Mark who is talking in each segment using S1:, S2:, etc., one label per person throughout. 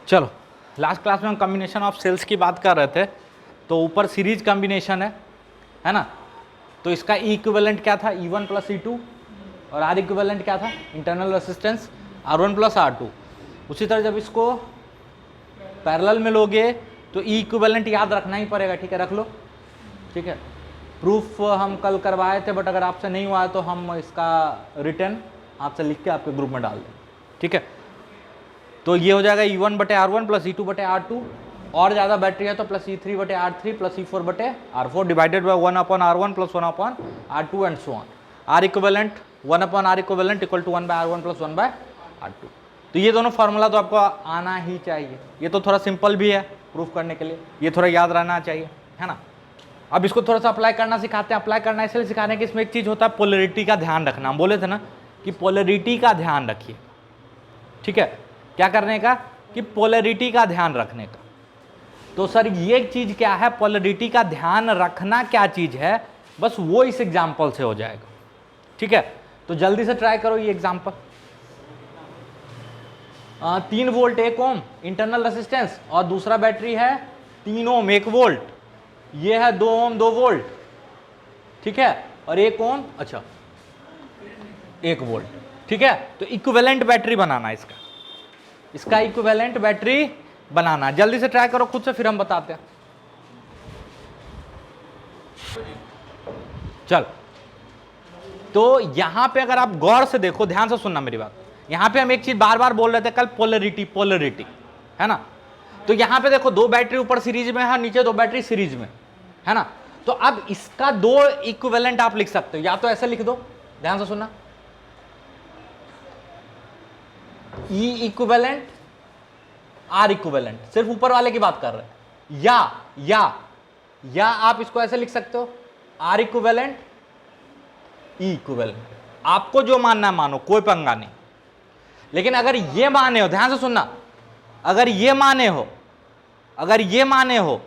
S1: चलो, last class में हम कॉम्बिनेशन ऑफ सेल्स की बात कर रहे थे। तो ऊपर सीरीज कॉम्बिनेशन है ना। तो इसका ई इक्विवेलेंट क्या था, E1 प्लस E2, और आर इक्विवेलेंट क्या था, internal resistance R1 plus R2। उसी तरह जब इसको पैरेलल में लोगे तो ई इक्विवेलेंट याद रखना ही पड़ेगा, ठीक है, रख लो, ठीक है। प्रूफ हम कल करवाए थे, बट अगर आपसे नहीं हुआ है तो हम इसका रिटर्न आपसे लिख के आपके ग्रुप में डाल दें, ठीक है। तो ये हो जाएगा E1 बटे R1 प्लस E2 बटे R2, और ज़्यादा बैटरी है तो प्लस E3 बटे R3 प्लस E4 बटे R4 divided by 1 upon R1 plus 1 upon R2 and so on. R equivalent 1 upon R equivalent equal to 1 by R1 plus 1 by R2। तो ये दोनों फार्मूला तो आपको आना ही चाहिए। ये तो थोड़ा सिंपल भी है प्रूफ करने के लिए, ये थोड़ा याद रहना चाहिए, है ना। अब इसको थोड़ा सा अप्लाई करना सिखाते हैं। अप्लाई करना इसलिए सिखा रहे हैं कि इसमें एक चीज़ होता है, पोलरिटी का ध्यान रखना। हम बोले थे ना कि पोलरिटी का ध्यान रखिए, ठीक है। क्या करने का, कि पोलरिटी का ध्यान रखने का। तो सर ये चीज़ क्या है, पोलरिटी का ध्यान रखना क्या चीज़ है, बस वो इस एग्जाम्पल से हो जाएगा, ठीक है। तो जल्दी से ट्राई करो ये एग्जाम्पल। 3 वोल्ट 1 ओम इंटरनल रेसिस्टेंस, और दूसरा बैटरी है 3 ओम 1 वोल्ट, ये है 2 ओम 2 वोल्ट, ठीक है, और 1 ओम, अच्छा 1 वोल्ट, ठीक है। तो इक्विवेलेंट बैटरी बनाना है इसका इक्विवेलेंट बैटरी बनाना। जल्दी से ट्राई करो खुद से, फिर हम बताते हैं। चल, तो यहां पे अगर आप गौर से देखो, ध्यान से सुनना मेरी बात। यहां पे हम एक चीज बार बार बोल रहे थे कल, पोलरिटी, है ना। तो यहां पे देखो 2 बैटरी ऊपर सीरीज में है, नीचे 2 बैटरी सीरीज में है ना। तो अब इसका 2 इक्विवेलेंट आप लिख सकते हो, या तो ऐसे लिख दो, ध्यान से सुनना, ई इक्विवेलेंट आर इक्विवेलेंट, सिर्फ ऊपर वाले की बात कर रहे हैं। या आप इसको ऐसे लिख सकते हो, आर इक्विवेलेंट ई इक्विवेलेंट। आपको जो मानना है मानो, कोई पंगा नहीं। लेकिन अगर ये माने हो, ध्यान से सुनना, अगर ये माने हो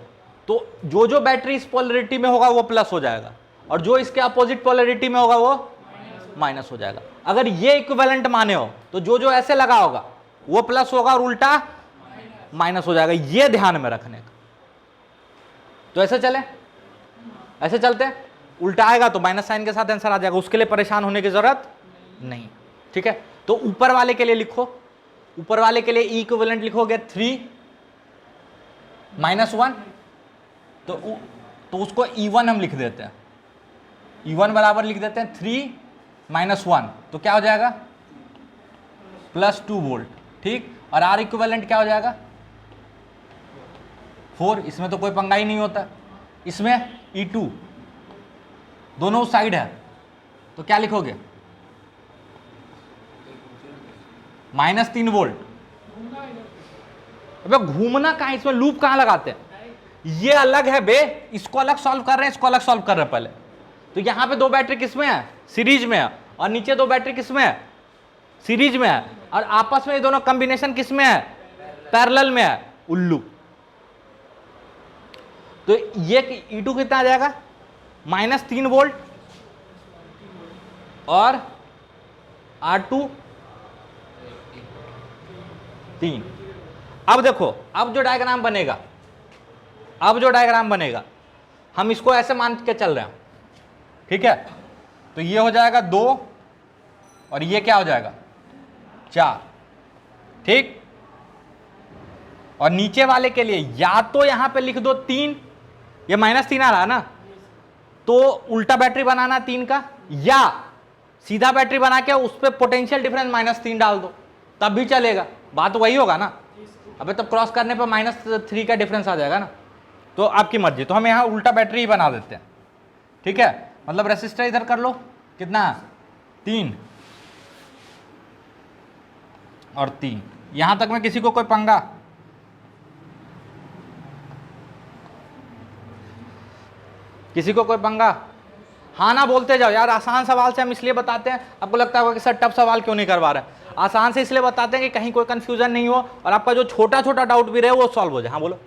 S1: तो जो बैटरी इस पोलरिटी में होगा वो प्लस हो जाएगा, और जो इसके अपोजिट पोलरिटी में होगा वो माइनस हो जाएगा। अगर ये इक्विवेलेंट माने हो तो जो ऐसे लगा होगा वो प्लस होगा और उल्टा माइनस हो जाएगा। ये ध्यान में रखने का। तो ऐसे चले, ऐसे चलते हैं, उल्टा आएगा तो माइनस साइन के साथ आंसर आ जाएगा, उसके लिए परेशान होने की जरूरत नहीं, ठीक है। तो ऊपर वाले के लिए लिखो, ऊपर वाले के लिए ई इक्विवेलेंट लिखोगे 3 माइनस 1, तो उसको E1 हम लिख देते हैं, E1 बराबर लिख देते हैं 3 माइनस 1, तो क्या हो जाएगा प्लस 2 वोल्ट, ठीक। और आर इक्विवेलेंट क्या हो जाएगा 4, इसमें तो कोई पंगा ही नहीं होता। इसमें E2 दोनों साइड है, तो क्या लिखोगे माइनस 3 वोल्ट। अबे घूमना कहां, इसमें लूप कहां लगाते हैं, ये अलग है बे, इसको अलग सॉल्व कर रहे हैं, इसको अलग सॉल्व कर रहे हैं पहले। तो यहां पे 2 बैटरी किसमें है, सीरीज में है, और नीचे 2 बैटरी किसमें है, सीरीज में है, और आपस में ये दोनों कॉम्बिनेशन किसमें है, पैरेलल में है, उल्लू। तो ये E2 कितना आ जाएगा माइनस 3 वोल्ट, और R2 3। अब देखो, अब जो डायग्राम बनेगा, हम इसको ऐसे मान के चल रहे हैं, ठीक है। तो ये हो जाएगा 2, और ये क्या हो जाएगा 4, ठीक। और नीचे वाले के लिए या तो यहां पे लिख दो 3, ये माइनस 3 आ रहा है ना, तो उल्टा बैटरी बनाना 3 का, या सीधा बैटरी बना के उस पर पोटेंशियल डिफरेंस माइनस 3 डाल दो, तब भी चलेगा, बात वही होगा ना। अबे तब क्रॉस करने पर माइनस 3 का डिफरेंस आ जाएगा ना। तो आपकी मर्जी, तो हम यहाँ उल्टा बैटरी ही बना देते हैं, ठीक है। मतलब रेसिस्टर इधर कर लो, कितना 3 और 3, यहां तक में किसी को कोई पंगा, किसी को कोई पंगा, हाँ ना बोलते जाओ यार। आसान सवाल से हम इसलिए बताते हैं, आपको लगता होगा कि सर टफ सवाल क्यों नहीं करवा रहे, आसान से इसलिए बताते हैं कि कहीं कोई कंफ्यूजन नहीं हो, और आपका जो छोटा छोटा डाउट भी रहे वो सॉल्व हो जाए। हाँ बोलो।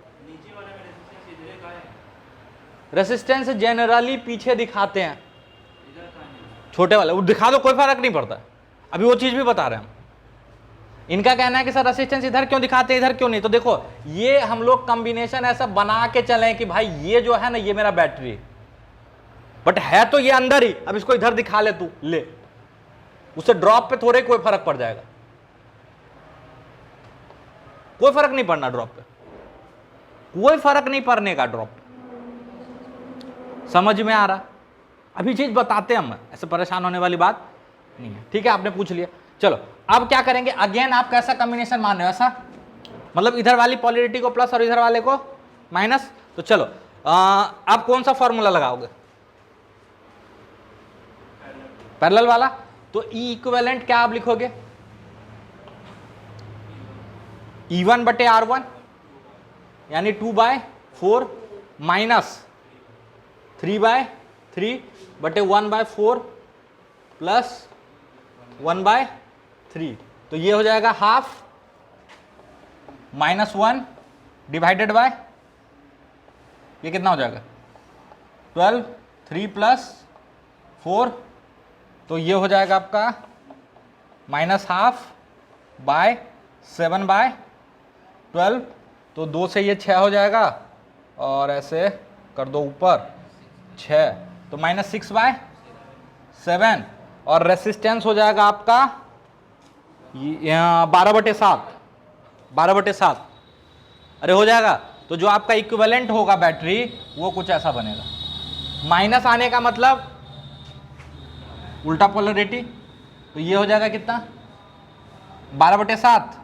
S1: रेसिस्टेंस जनरली पीछे दिखाते हैं, छोटे वाले वो दिखा दो, कोई फर्क नहीं पड़ता, अभी वो चीज भी बता रहे हैं हम। इनका कहना है कि सर रेसिस्टेंस इधर क्यों दिखाते हैं, इधर क्यों नहीं। तो देखो ये हम लोग कॉम्बिनेशन ऐसा बना के चले कि भाई ये जो है ना ये मेरा बैटरी, बट है तो ये अंदर ही, अब इसको इधर दिखा ले, तू ले, उससे ड्रॉप पे थोड़े कोई फर्क पड़ जाएगा, कोई फर्क नहीं पड़ना ड्रॉप पे, कोई फर्क नहीं पड़ने का ड्रॉप। समझ में आ रहा? अभी चीज बताते हैं हम, ऐसे परेशान होने वाली बात नहीं है। ठीक है, आपने पूछ लिया। चलो अब क्या करेंगे, अगेन आप कैसा कॉम्बिनेशन मान रहे हो, ऐसा मतलब इधर वाली पॉलरिटी को प्लस और इधर वाले को माइनस। तो चलो आप कौन सा फॉर्मूला लगाओगे, पैरेलल वाला। तो ई इक्विवेलेंट क्या आप लिखोगे, E1 बटे R1 यानी 2/4 माइनस 3/3 बटे 1/4 प्लस 1/3। तो ये हो जाएगा हाफ -1 डिवाइडेड बाय, ये कितना हो जाएगा 12, 3 प्लस 4, तो ये हो जाएगा आपका -12 बाय 7/12। तो 2 से ये 6 हो जाएगा और ऐसे कर दो ऊपर 6, तो -6/7 और रेसिस्टेंस हो जाएगा आपका 12/7, 12/7। अरे हो जाएगा। तो जो आपका इक्विवेलेंट होगा बैटरी वो कुछ ऐसा बनेगा, माइनस आने का मतलब उल्टा पोलरिटी, तो ये हो जाएगा कितना 12/7।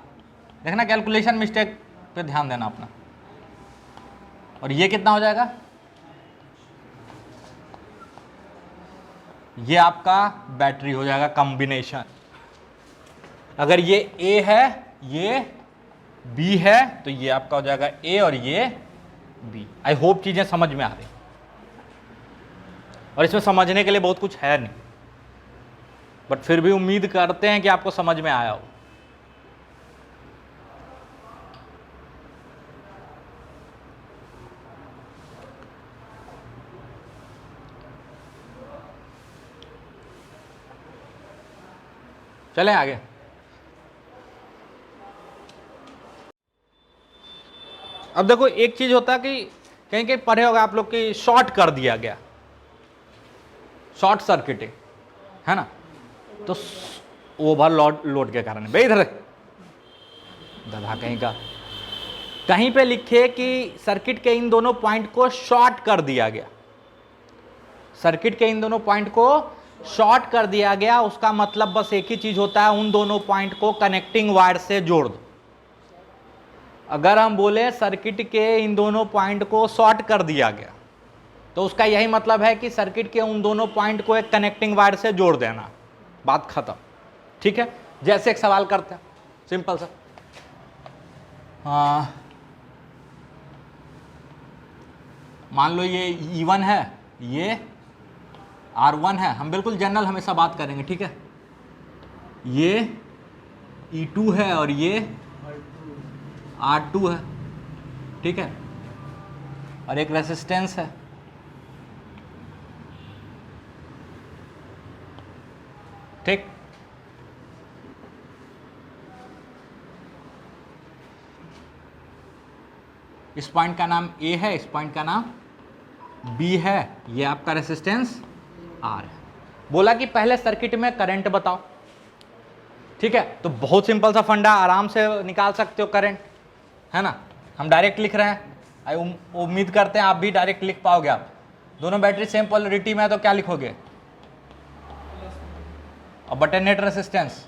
S1: देखना कैलकुलेशन मिस्टेक पे ध्यान देना अपना। और ये कितना हो जाएगा, ये आपका बैटरी हो जाएगा कॉम्बिनेशन। अगर ये A है ये B है तो ये आपका हो जाएगा A और ये B। आई होप चीजें समझ में आ रही, और इसमें समझने के लिए बहुत कुछ है नहीं, बट फिर भी उम्मीद करते हैं कि आपको समझ में आया हो। चलें आगे। अब देखो एक चीज होता है कि कहीं कहीं पढ़े होगा आप लोग की शॉर्ट कर दिया गया, शॉर्ट सर्किटिंग है ना, तो ओवरलोड लोड के कारण भाई इधर दधा कहीं का, कहीं पे लिखे कि सर्किट के इन दोनों पॉइंट को शॉर्ट कर दिया गया, सर्किट के इन दोनों पॉइंट को शॉर्ट कर दिया गया। उसका मतलब बस एक ही चीज होता है, उन दोनों पॉइंट को कनेक्टिंग वायर से जोड़ दो। अगर हम बोले सर्किट के इन दोनों पॉइंट को शॉर्ट कर दिया गया तो उसका यही मतलब है कि सर्किट के उन दोनों पॉइंट को एक कनेक्टिंग वायर से जोड़ देना, बात खत्म। ठीक है, जैसे एक सवाल करते हैं सिंपल सा, मान लो ये E1 है, ये R1 है, हम बिल्कुल जनरल हमेशा बात करेंगे। ठीक है, ये E2 है और ये R2 है। ठीक है, और एक रेसिस्टेंस है। ठीक, इस पॉइंट का नाम A है, इस पॉइंट का नाम B है, ये आपका रेसिस्टेंस R है। बोला कि पहले सर्किट में करंट बताओ। ठीक है, तो बहुत सिंपल सा फंडा, आराम से निकाल सकते हो करंट, है ना। हम डायरेक्ट लिख रहे हैं, उम्मीद करते हैं आप भी डायरेक्ट लिख पाओगे। आप दोनों बैटरी सेम पोलरिटी में है तो क्या लिखोगे, और बटे नेट रेसिस्टेंस,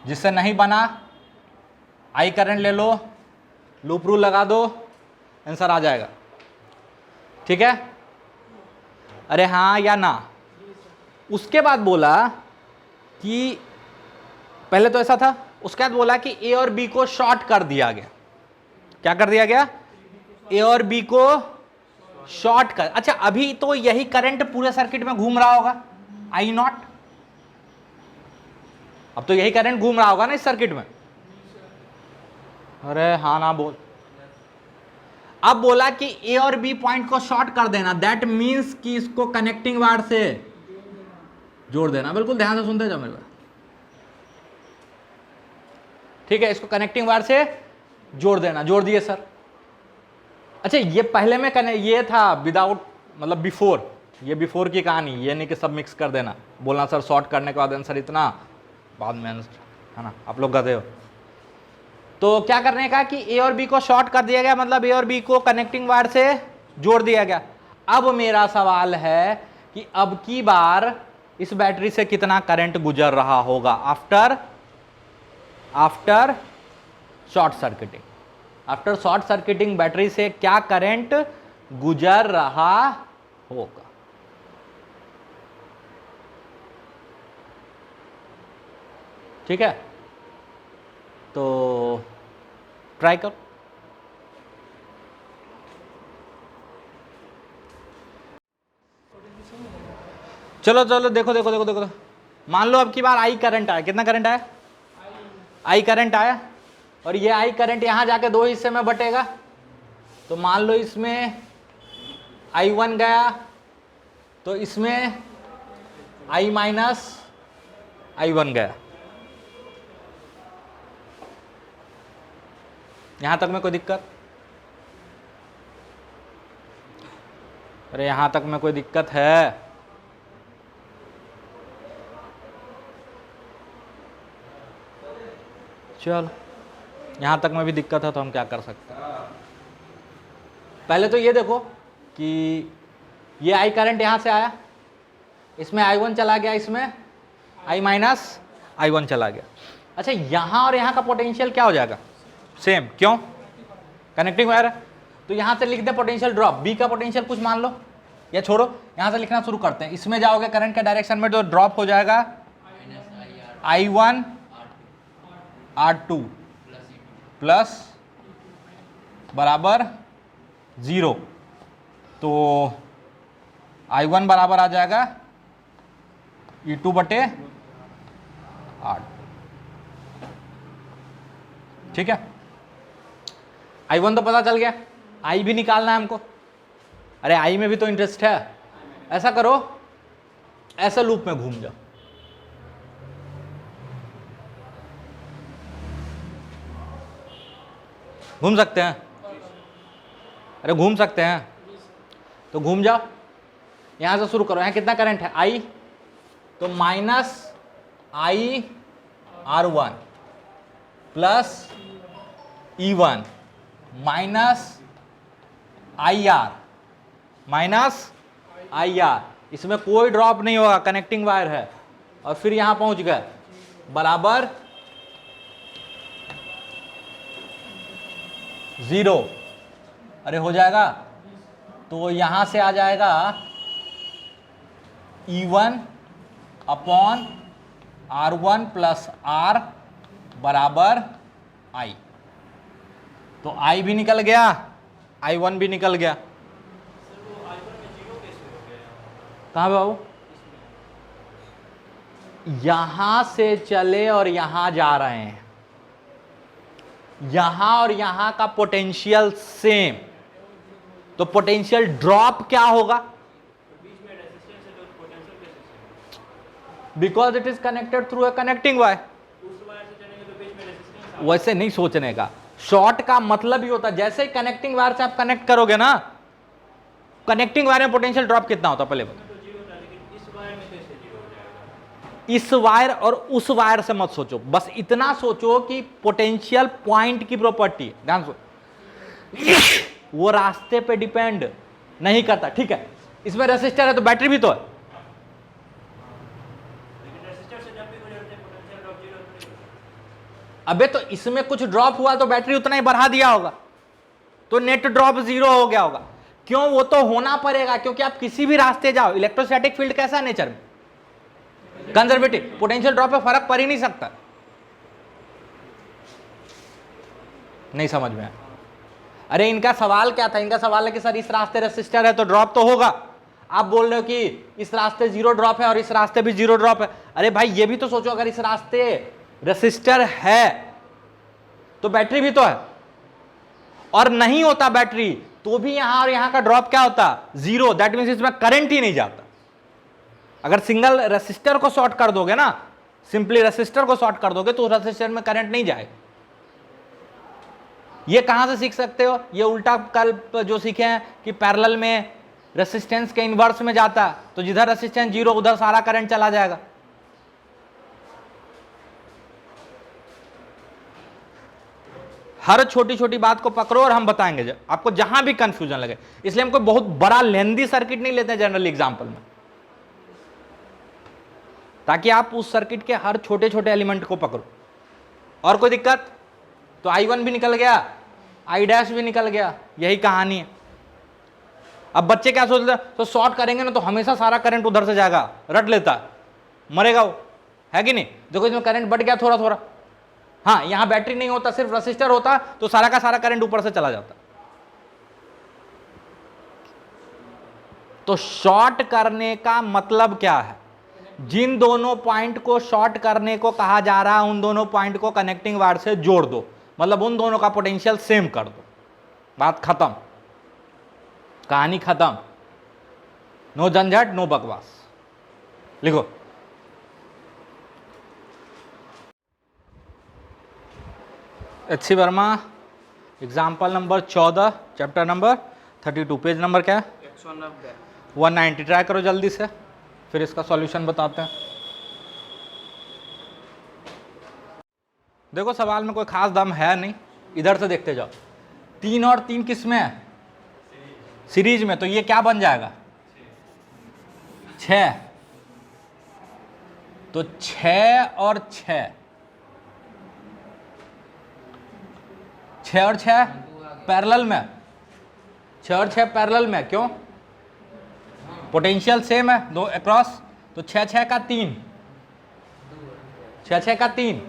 S1: जिससे नहीं बना आई करंट ले लो, लूप रूल लगा दो, आंसर आ जाएगा। ठीक है, अरे हाँ या ना। उसके बाद बोला कि पहले तो ऐसा था, उसके बाद बोला कि A और B को शॉर्ट कर दिया गया। क्या कर दिया गया, A और B को शॉर्ट कर। अच्छा, अभी तो यही करंट पूरे सर्किट में घूम रहा होगा, I0। अब तो यही करंट घूम रहा होगा ना इस सर्किट में। अरे हाँ ना बोल। अब बोला कि A और B पॉइंट को शॉर्ट कर देना, दैट मींस कि इसको कनेक्टिंग वायर से जोड़ देना, बिल्कुल ध्यान से सुनते जाओ मेरे को, ठीक है। इसको कनेक्टिंग वायर से जोड़ देना, जोड़ दिए सर। अच्छा ये पहले में ये था विदाउट मतलब बिफोर, ये बिफोर की कहानी, ये नहीं कि सब मिक्स कर देना, बोलना सर शॉर्ट करने के बाद आंसर इतना, बाद में आंसर, है ना, आप लोग गधे हो। तो क्या करने का कि ए और बी को शॉर्ट कर दिया गया, मतलब ए और बी को कनेक्टिंग वायर से जोड़ दिया गया। अब मेरा सवाल है कि अब की बार इस बैटरी से कितना करंट गुजर रहा होगा after short circuiting. After short circuiting battery से क्या करंट गुजर रहा होगा। ठीक है, तो ट्राई करो। चलो चलो देखो देखो देखो देखो, मान लो अब की बार आई करंट आया, कितना करंट आया, आई करंट आया, और ये आई करंट यहां जाके दो हिस्से में बटेगा। तो मान लो इसमें I1 गया, तो इसमें I माइनस I1 गया। यहां तक में कोई दिक्कत? अरे यहां तक में कोई दिक्कत है? चलो यहां तक में भी दिक्कत है तो हम क्या कर सकते हैं। पहले तो ये देखो कि ये आई करंट यहां से आया, इसमें I1 चला गया, इसमें I माइनस I1 चला गया। अच्छा यहां और यहां का पोटेंशियल क्या हो जाएगा, सेम, क्यों, कनेक्टिंग वायर है। तो यहां से लिख दे पोटेंशियल ड्रॉप, बी का पोटेंशियल कुछ मान लो या छोड़ो, यहां से लिखना शुरू करते हैं। इसमें जाओगे करंट के डायरेक्शन में, जो ड्रॉप हो जाएगा I1 R2 प्लस बराबर 0, तो I1 बराबर आ जाएगा E2 बटे 8। ठीक है, I1 तो पता चल गया, I भी निकालना है हमको। अरे I में भी तो इंटरेस्ट है। ऐसा करो, ऐसे लूप में घूम जाओ, घूम सकते हैं, अरे घूम सकते हैं, तो घूम जाओ। यहां से शुरू करो, यहां कितना करंट है I, तो minus I R1 plus E1 minus IR minus IR, इसमें कोई ड्रॉप नहीं होगा, कनेक्टिंग वायर है। और फिर यहां पहुंच गए बराबर 0। अरे हो जाएगा, तो यहां से आ जाएगा E1 upon R1 plus R बराबर I। तो I भी निकल गया, I1 भी निकल गया। कहां पे बाबू, यहां से चले और यहां जा रहे हैं, यहां और यहां का पोटेंशियल सेम, तो पोटेंशियल ड्रॉप क्या होगा, because it is connected through a connecting wire. वैसे नहीं सोचने का, शॉर्ट का मतलब ही होता है जैसे ही कनेक्टिंग वायर से आप कनेक्ट करोगे ना, कनेक्टिंग वायर में पोटेंशियल ड्रॉप कितना होता है पहले बताओ। इस वायर और उस वायर से मत सोचो, बस इतना सोचो कि पोटेंशियल पॉइंट की प्रॉपर्टी है, ध्यान सो, वो रास्ते पे डिपेंड नहीं करता। ठीक है, इसमें रेसिस्टर है तो बैटरी भी तो है, अबे तो इसमें कुछ ड्रॉप हुआ तो बैटरी उतना ही बढ़ा दिया होगा, तो नेट ड्रॉप 0 हो गया होगा। क्यों, वो तो होना पड़ेगा, क्योंकि आप किसी भी रास्ते जाओ, इलेक्ट्रोस्टैटिक फील्ड कैसा है नेचर में, कंजर्वेटिव, पोटेंशियल ड्रॉप पे फर्क पड़ ही नहीं सकता। नहीं समझ में? अरे इनका सवाल क्या था, इनका सवाल है कि सर इस रास्ते रेसिस्टर है तो ड्रॉप तो होगा। आप बोल रहे हो कि इस रास्ते 0 ड्रॉप है और इस रास्ते भी 0 ड्रॉप है। अरे भाई ये भी तो सोचो, अगर इस रास्ते रेसिस्टर है तो बैटरी भी तो है, और नहीं होता बैटरी तो भी यहां और यहां का ड्रॉप क्या होता, 0। दैट मींस इसमें करंट ही नहीं जाता। अगर सिंगल रेसिस्टर को शॉर्ट कर दोगे ना, सिंपली रेसिस्टर को शॉर्ट कर दोगे तो रेसिस्टर में करंट नहीं जाएगा। ये कहां से सीख सकते हो? ये उल्टा कल्प जो सीखे हैं कि पैरेलल में रेसिस्टेंस के इन्वर्स में जाता है, तो जिधर रेसिस्टेंस जीरो उधर सारा करंट चला जाएगा। हर छोटी छोटी बात को पकड़ो और हम बताएंगे आपको जहां भी कंफ्यूजन लगे। इसलिए हम कोई बहुत बड़ा लेंदी सर्किट नहीं लेते हैं जनरल एग्जांपल में, ताकि आप उस सर्किट के हर छोटे छोटे एलिमेंट को पकड़ो। और कोई दिक्कत? तो I1 भी निकल गया, I' भी निकल गया, यही कहानी है। अब बच्चे क्या सोचते हैं, तो शॉर्ट करेंगे ना तो हमेशा सारा करंट उधर से जाएगा, रट लेता है, मरेगा वो, है कि नहीं? देखो इसमें करंट बढ़ गया थोड़ा थोड़ा। हाँ, यहां बैटरी नहीं होता, सिर्फ रेसिस्टर होता तो सारा का सारा करंट ऊपर से चला जाता। तो शॉर्ट करने का मतलब क्या है? जिन दोनों पॉइंट को शॉर्ट करने को कहा जा रहा है उन दोनों पॉइंट को कनेक्टिंग वायर से जोड़ दो, मतलब उन दोनों का पोटेंशियल सेम कर दो, बात खत्म, कहानी खत्म। नो झंझट, नो बकवास। लिखो, H C. Verma, example number 14, chapter number 32, page number क्या है? 190। ट्राई करो जल्दी से, फिर इसका सॉल्यूशन बताते हैं। देखो सवाल में कोई खास दम है नहीं, इधर से देखते जाओ। 3 और 3 किस में है? सीरीज में, तो ये क्या बन जाएगा? 6। तो 6 और 6, 6 और 6 पैरेलल में, 6 और 6 पैरेलल में, क्यों? पोटेंशियल सेम है दो अक्रॉस, तो 6 6 का 3, 6 6 का 3,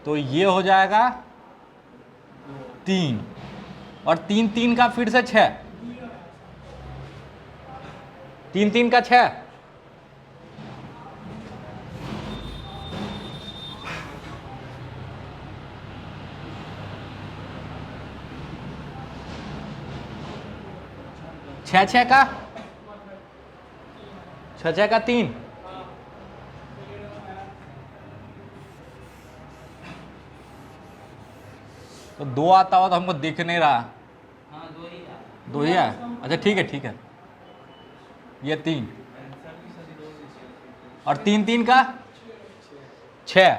S1: तो ये हो जाएगा 3, और 3 3 का फिर से 6, 3 3 का 6, छः छः का 3, तो 2 आता हुआ तो हमको दिख नहीं रहा। हाँ, 2 ही है। अच्छा ठीक है ठीक है, ये 3 और 3 3 का 6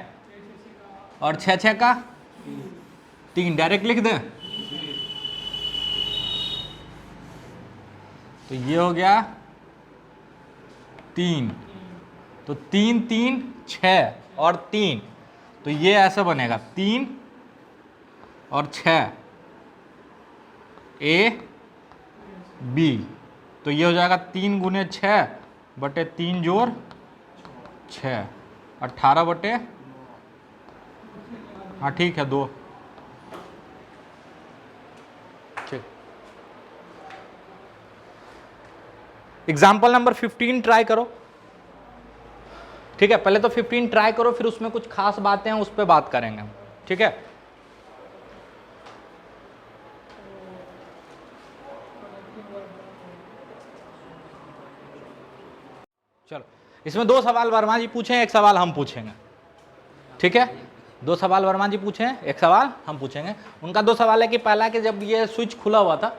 S1: और 6 6 का 3, डायरेक्ट लिख दें तो ये हो गया 3, तो 3 3 6 और 3, तो ये ऐसा बनेगा 3 और 6 A B, तो ये हो जाएगा 3 गुने 6 बटे 3 जोड़ 6, 18 बटे, हाँ ठीक है 2। एग्जाम्पल नंबर 15 ट्राई करो। ठीक है, पहले तो 15 ट्राई करो, फिर उसमें कुछ खास बातें हैं उस पर बात करेंगे। ठीक है, चलो इसमें 2 सवाल वर्मा जी पूछे, एक सवाल हम पूछेंगे। ठीक है, 2 सवाल वर्मा जी पूछे, एक सवाल हम पूछेंगे। उनका 2 सवाल है कि पहला कि जब ये स्विच खुला हुआ था,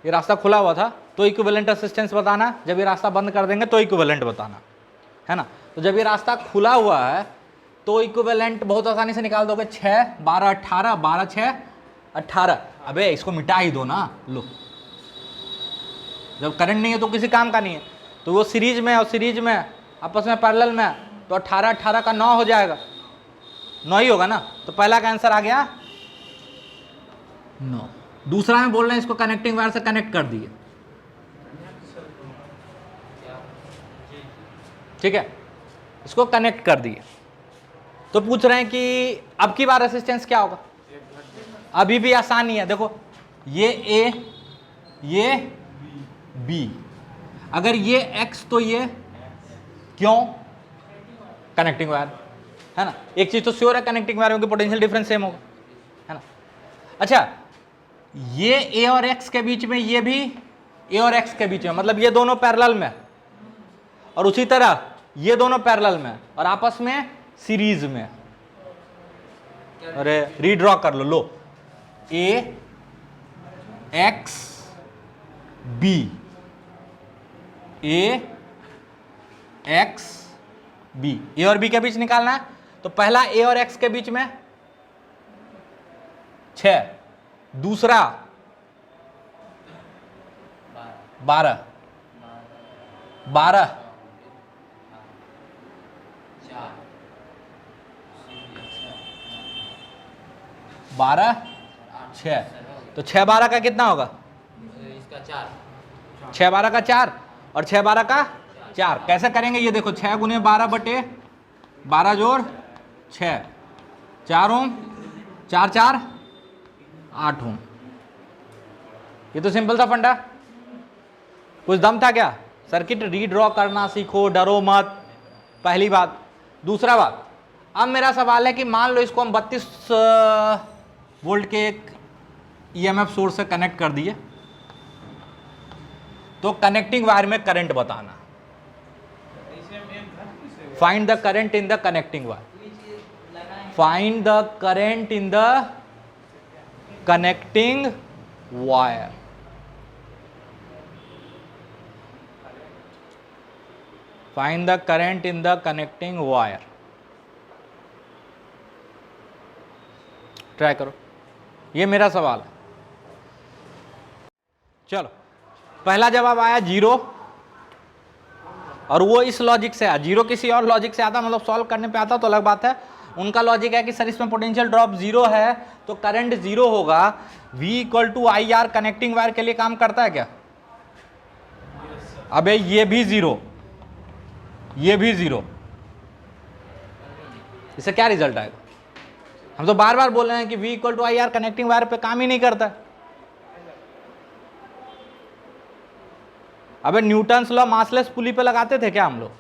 S1: ये रास्ता खुला हुआ था तो इक्विवेलेंट रेजिस्टेंस बताना, जब ये रास्ता बंद कर देंगे तो इक्विवेलेंट बताना, है ना। तो जब ये रास्ता खुला हुआ है तो इक्विवेलेंट बहुत आसानी से निकाल दोगे, 6 12 18, 12 6 18। अबे इसको मिटा ही दो ना, लो, जब करंट नहीं है तो किसी काम का नहीं है, तो वो सीरीज में और सीरीज में आपस में पैरेलल में, तो 18 18 का 9 हो जाएगा, 9 ही होगा ना। तो पहला का आंसर आ गया 9। दूसरा में बोल रहे हैं इसको कनेक्टिंग वायर से कनेक्ट कर दिए। ठीक है, इसको कनेक्ट कर दिए, तो पूछ रहे हैं कि अब की बार रेसिस्टेंस क्या होगा। अभी भी आसानी है, देखो ये A ये B, अगर ये X तो ये क्यों, कनेक्टिंग वायर है ना। एक चीज तो श्योर है, कनेक्टिंग वायरों की पोटेंशियल डिफरेंस सेम होगा, है ना। अच्छा ये ए और एक्स के बीच में, ये भी ए और एक्स के बीच में, मतलब ये दोनों पैरेलल में, और उसी तरह ये दोनों पैरेलल में और आपस में सीरीज में। अरे रीड्रॉ कर लो, ए एक्स बी, ए एक्स बी, ए और बी के बीच निकालना है। तो पहला ए और एक्स के बीच में 6, दूसरा 12, 12 12 6, तो 6 12 का कितना होगा?
S2: इसका 4,
S1: 6 12 का 4 और 6 12 का 4। कैसे करेंगे ये देखो, 6 गुने 12 बटे 12 जोड़ 6, 4 ओम, 4 4 8 ओम। ये तो सिंपल सा फंडा, कुछ दम था क्या? सर्किट रीड्रॉ करना सीखो, डरो मत, पहली बात। दूसरा बात, अब मेरा सवाल है कि मान लो इसको हम 32 वोल्ट के एक ईएमएफ सोर्स से कनेक्ट कर दिए, तो कनेक्टिंग वायर में करंट बताना। Find the current in the connecting wire, find the current in the connecting wire. Find the current in the connecting wire. Try करो, ये मेरा सवाल है। चलो, पहला जवाब आया 0, और वो इस लॉजिक से आया। 0 किसी और लॉजिक से आता, मतलब सॉल्व करने पे आता तो अलग बात है। उनका लॉजिक है कि सर इसमें पोटेंशियल ड्रॉप 0 है तो करंट 0 होगा। V = IR कनेक्टिंग वायर के लिए काम करता है क्या? अबे ये भी 0, ये भी 0, इससे क्या रिजल्ट आएगा? हम तो बार बार बोल रहे हैं कि V = IR कनेक्टिंग वायर पे काम ही नहीं करता। अबे न्यूटन्स लॉ मासलेस पुली पे लगाते थे क्या हम लोग?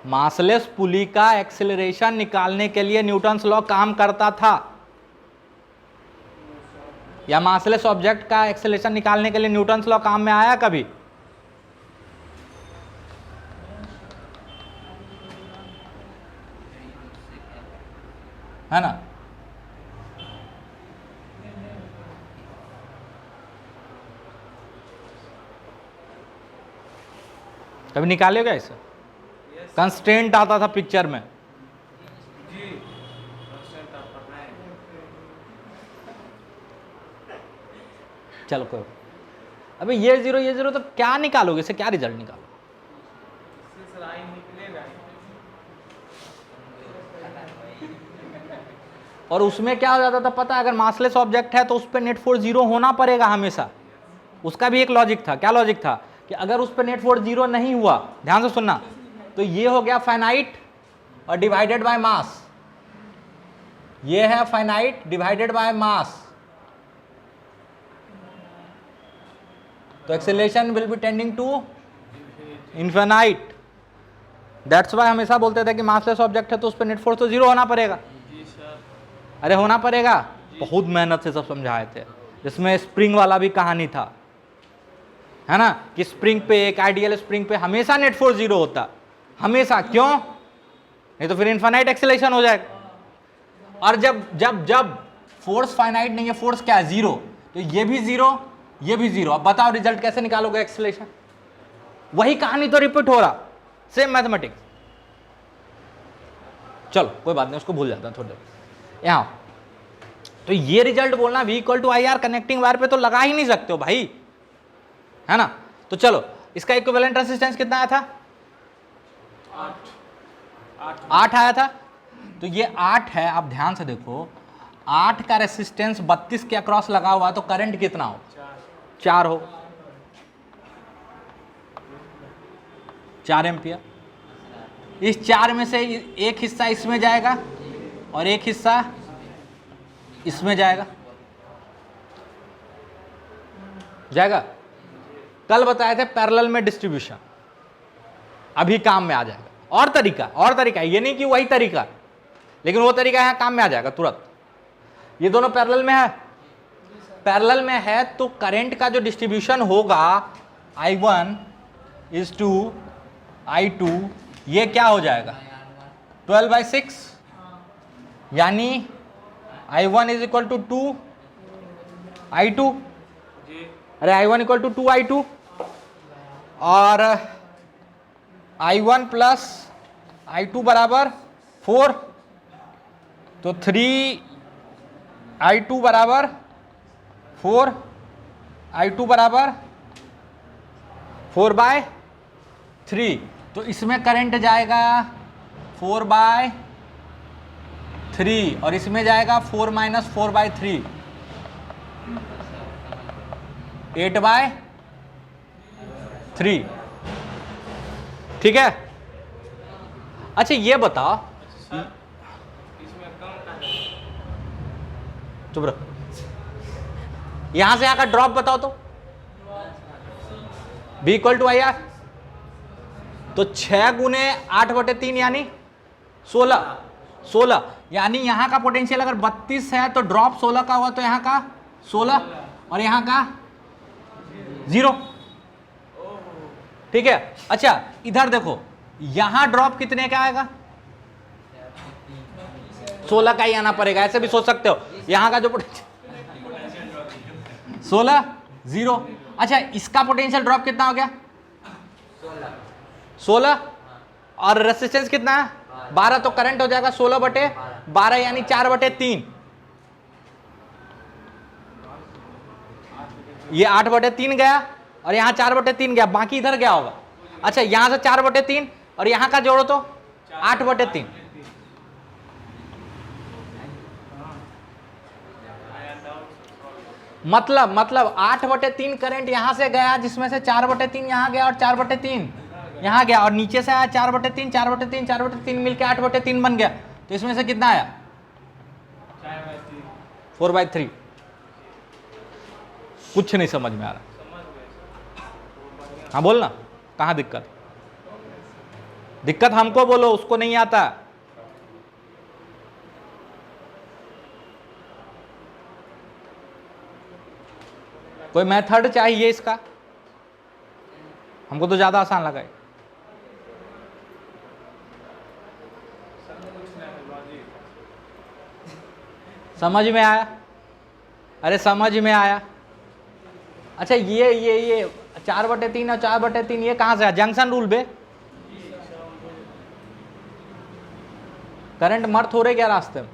S1: मासलेस पुली का एक्सेलरेशन निकालने के लिए न्यूटन्स लॉ काम करता था, या मासलेस ऑब्जेक्ट का एक्सेलरेशन निकालने के लिए न्यूटन्स लॉ काम में आया कभी? है ना? कभी निकालेगा इसे? कंस्ट्रेंट आता था पिक्चर में। चलो कोई, अबे ये 0 तो क्या निकालोगे, इसे क्या रिजल्ट निकालो? और उसमें क्या हो जाता था पता है? अगर मासलेस ऑब्जेक्ट है तो उस पर नेट फोर्स 0 होना पड़ेगा हमेशा। उसका भी एक लॉजिक था। क्या लॉजिक था? कि अगर उस पर नेट फोर्स 0 नहीं हुआ, ध्यान से सुनना, तो ये हो गया फाइनाइट और डिवाइडेड बाय मास। ये है फाइनाइट डिवाइडेड बाय मास, तो acceleration will be tending to infinite. That's why हमेशा बोलते थे कि मासलेस ऑब्जेक्ट है तो उस पर नेट फोर्स तो 0 होना पड़ेगा। अरे होना पड़ेगा, बहुत मेहनत से सब समझाए थे। जिसमें स्प्रिंग वाला भी कहानी था, है ना, कि स्प्रिंग पे, एक आइडियल स्प्रिंग पे हमेशा नेट फोर्स 0 होता, हमेशा। क्यों? नहीं तो फिर इनफाइनाइट एक्सेलरेशन हो जाएगा। और जब जब जब फोर्स फाइनाइट नहीं है, फोर्स क्या है? 0, तो ये भी 0, ये भी 0। अब बताओ रिजल्ट कैसे निकालोगे एक्सेलरेशन? वही कहानी तो रिपीट हो रहा, सेम मैथमेटिक्स। चलो कोई बात नहीं, उसको भूल जाता थोड़ी देर। यहां तो ये रिजल्ट बोलना V = IR कनेक्टिंग वायर पे तो लगा ही नहीं सकते हो भाई, है ना? तो चलो, इसका इक्विवेलेंट रेजिस्टेंस कितना आया था? 8 आया था। तो ये 8 है, आप ध्यान से देखो, 8 का रेजिस्टेंस 32 के अक्रॉस लगा हुआ, तो करंट कितना हो? 4 हो, 4 एम्पियर। इस 4 में से एक हिस्सा इसमें जाएगा और एक हिस्सा इसमें जाएगा। कल बताए थे पैरेलल में डिस्ट्रीब्यूशन, अभी काम में आ जाएगा। और तरीका है, ये नहीं कि वही तरीका, लेकिन वो तरीका यहाँ काम में आ जाएगा तुरंत। ये दोनों पैरेलल में है, पैरेलल में है, तो करंट का जो डिस्ट्रीब्यूशन होगा I1 इज टू I2, ये क्या हो जाएगा 12/6, यानी I1 is equal to 2 I2, अरे I1 इक्वल टू 2 I2, और I1 प्लस I2 बराबर 4, तो 3 I2 बराबर 4, I2 बराबर 4/3, तो इसमें करंट जाएगा 4/3 और इसमें जाएगा 4 - 4/3, 8/3। ठीक है, अच्छा ये बताओ, चुप रहो, यहां से यहां का ड्रॉप बताओ तो, B इक्वल टू IR, तो 6 गुने 8/3 यानी 16, यानी यहां का पोटेंशियल अगर 32 है तो ड्रॉप 16 का हुआ, तो यहां का 16 और यहां का 0। ठीक है, अच्छा इधर देखो, यहां ड्रॉप कितने का आएगा, 16 का ही आना पड़ेगा, ऐसे भी सोच सकते हो, यहां का जो पोटेंशियल 16 0। अच्छा इसका पोटेंशियल ड्रॉप कितना हो गया 16, और रेसिस्टेंस कितना है 12, तो करंट हो जाएगा 16/12 यानी 4/3, ये 8/3 गया और यहां 4/3 गया, बाकी इधर क्या होगा, अच्छा यहां से 4/3 और यहां का जोड़ो तो 8/3, मतलब 8/3 करंट यहां से गया, जिसमें से 4/3 यहां गया और 4/3 यहां गया, और नीचे से आया 4/3 4/3 4/3 मिलकर 8/3 बन गया, तो इसमें से कितना आया 4/3। कुछ नहीं समझ में आ रहा, हाँ बोलना, कहां दिक्कत हमको बोलो, उसको नहीं आता। कोई मेथड चाहिए इसका, हमको तो ज्यादा आसान लगा है। समझ में आया, अरे समझ में आया। अच्छा ये 4/3 और 4/3 ये कहां से आया, जंक्शन रूल बे, करंट मर्थ हो रहे क्या रास्ते में,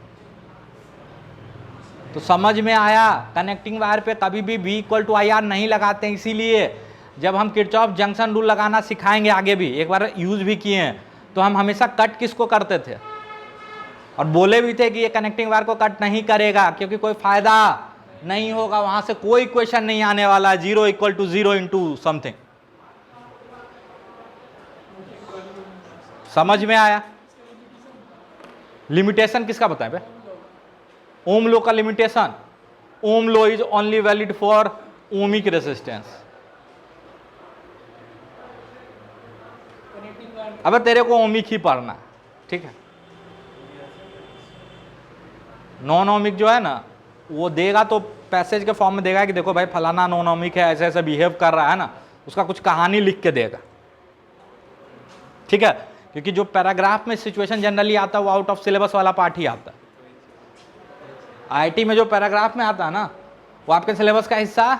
S1: तो समझ में आया। कनेक्टिंग वायर पे कभी भी V इक्वल टू IR नहीं लगाते हैं, इसीलिए जब हम किरचॉफ जंक्शन रूल लगाना सिखाएंगे, आगे भी एक बार यूज भी किए हैं, तो हम हमेशा कट किसको करते थे और बोले भी थे कि ये कनेक्टिंग वायर को कट नहीं करेगा, क्योंकि कोई फायदा नहीं होगा, वहां से कोई क्वेश्चन नहीं आने वाला, 0 इक्वल टू 0 इंटू समथिंग। समझ में आया। लिमिटेशन किसका बताएं बे, ओम लो का लिमिटेशन, Ohm law is only valid for ohmic resistance. अब तेरे को ओमिक ही पढ़ना, ठीक है, नॉन ओमिक जो है ना वो देगा तो पैसेज के फॉर्म में देगा कि देखो भाई फलाना नॉन ओमिक है, ऐसे ऐसे बिहेव कर रहा है ना, उसका कुछ कहानी लिख के देगा, ठीक है, क्योंकि जो पैराग्राफ में सिचुएशन जनरली आता है वो आउट ऑफ सिलेबस वाला पार्ट ही आता है। आईआईटी में जो पैराग्राफ में आता है ना वो आपके सिलेबस का हिस्सा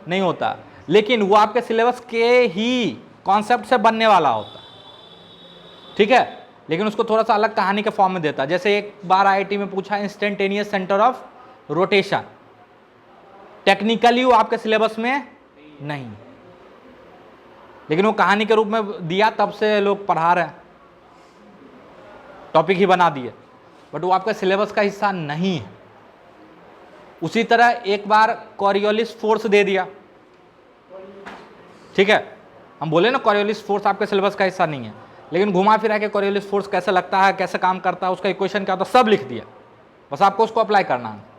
S1: नहीं होता, लेकिन वो आपके सिलेबस के ही कॉन्सेप्ट से बनने वाला होता है, ठीक है, लेकिन उसको थोड़ा सा अलग कहानी के फॉर्म में देता है। जैसे एक बार आईआईटी में पूछा instantaneous centre of rotation, technically वो आपके सिलेबस में नहीं, लेकिन वो कहानी के रूप में दिया, तब से लोग पढ़ा रहे हैं, टॉपिक ही बना दिए, बट वो आपका सिलेबस का हिस्सा नहीं है। उसी तरह एक बार कॉरियोलिस फोर्स दे दिया, ठीक है, हम बोले ना कॉरियोलिस फोर्स आपके सिलेबस का हिस्सा नहीं है, लेकिन घुमा फिरा के कॉरियोलिस फोर्स कैसे लगता है, कैसे काम करता है, उसका इक्वेशन क्या होता है, सब लिख दिया, बस आपको उसको अप्लाई करना है।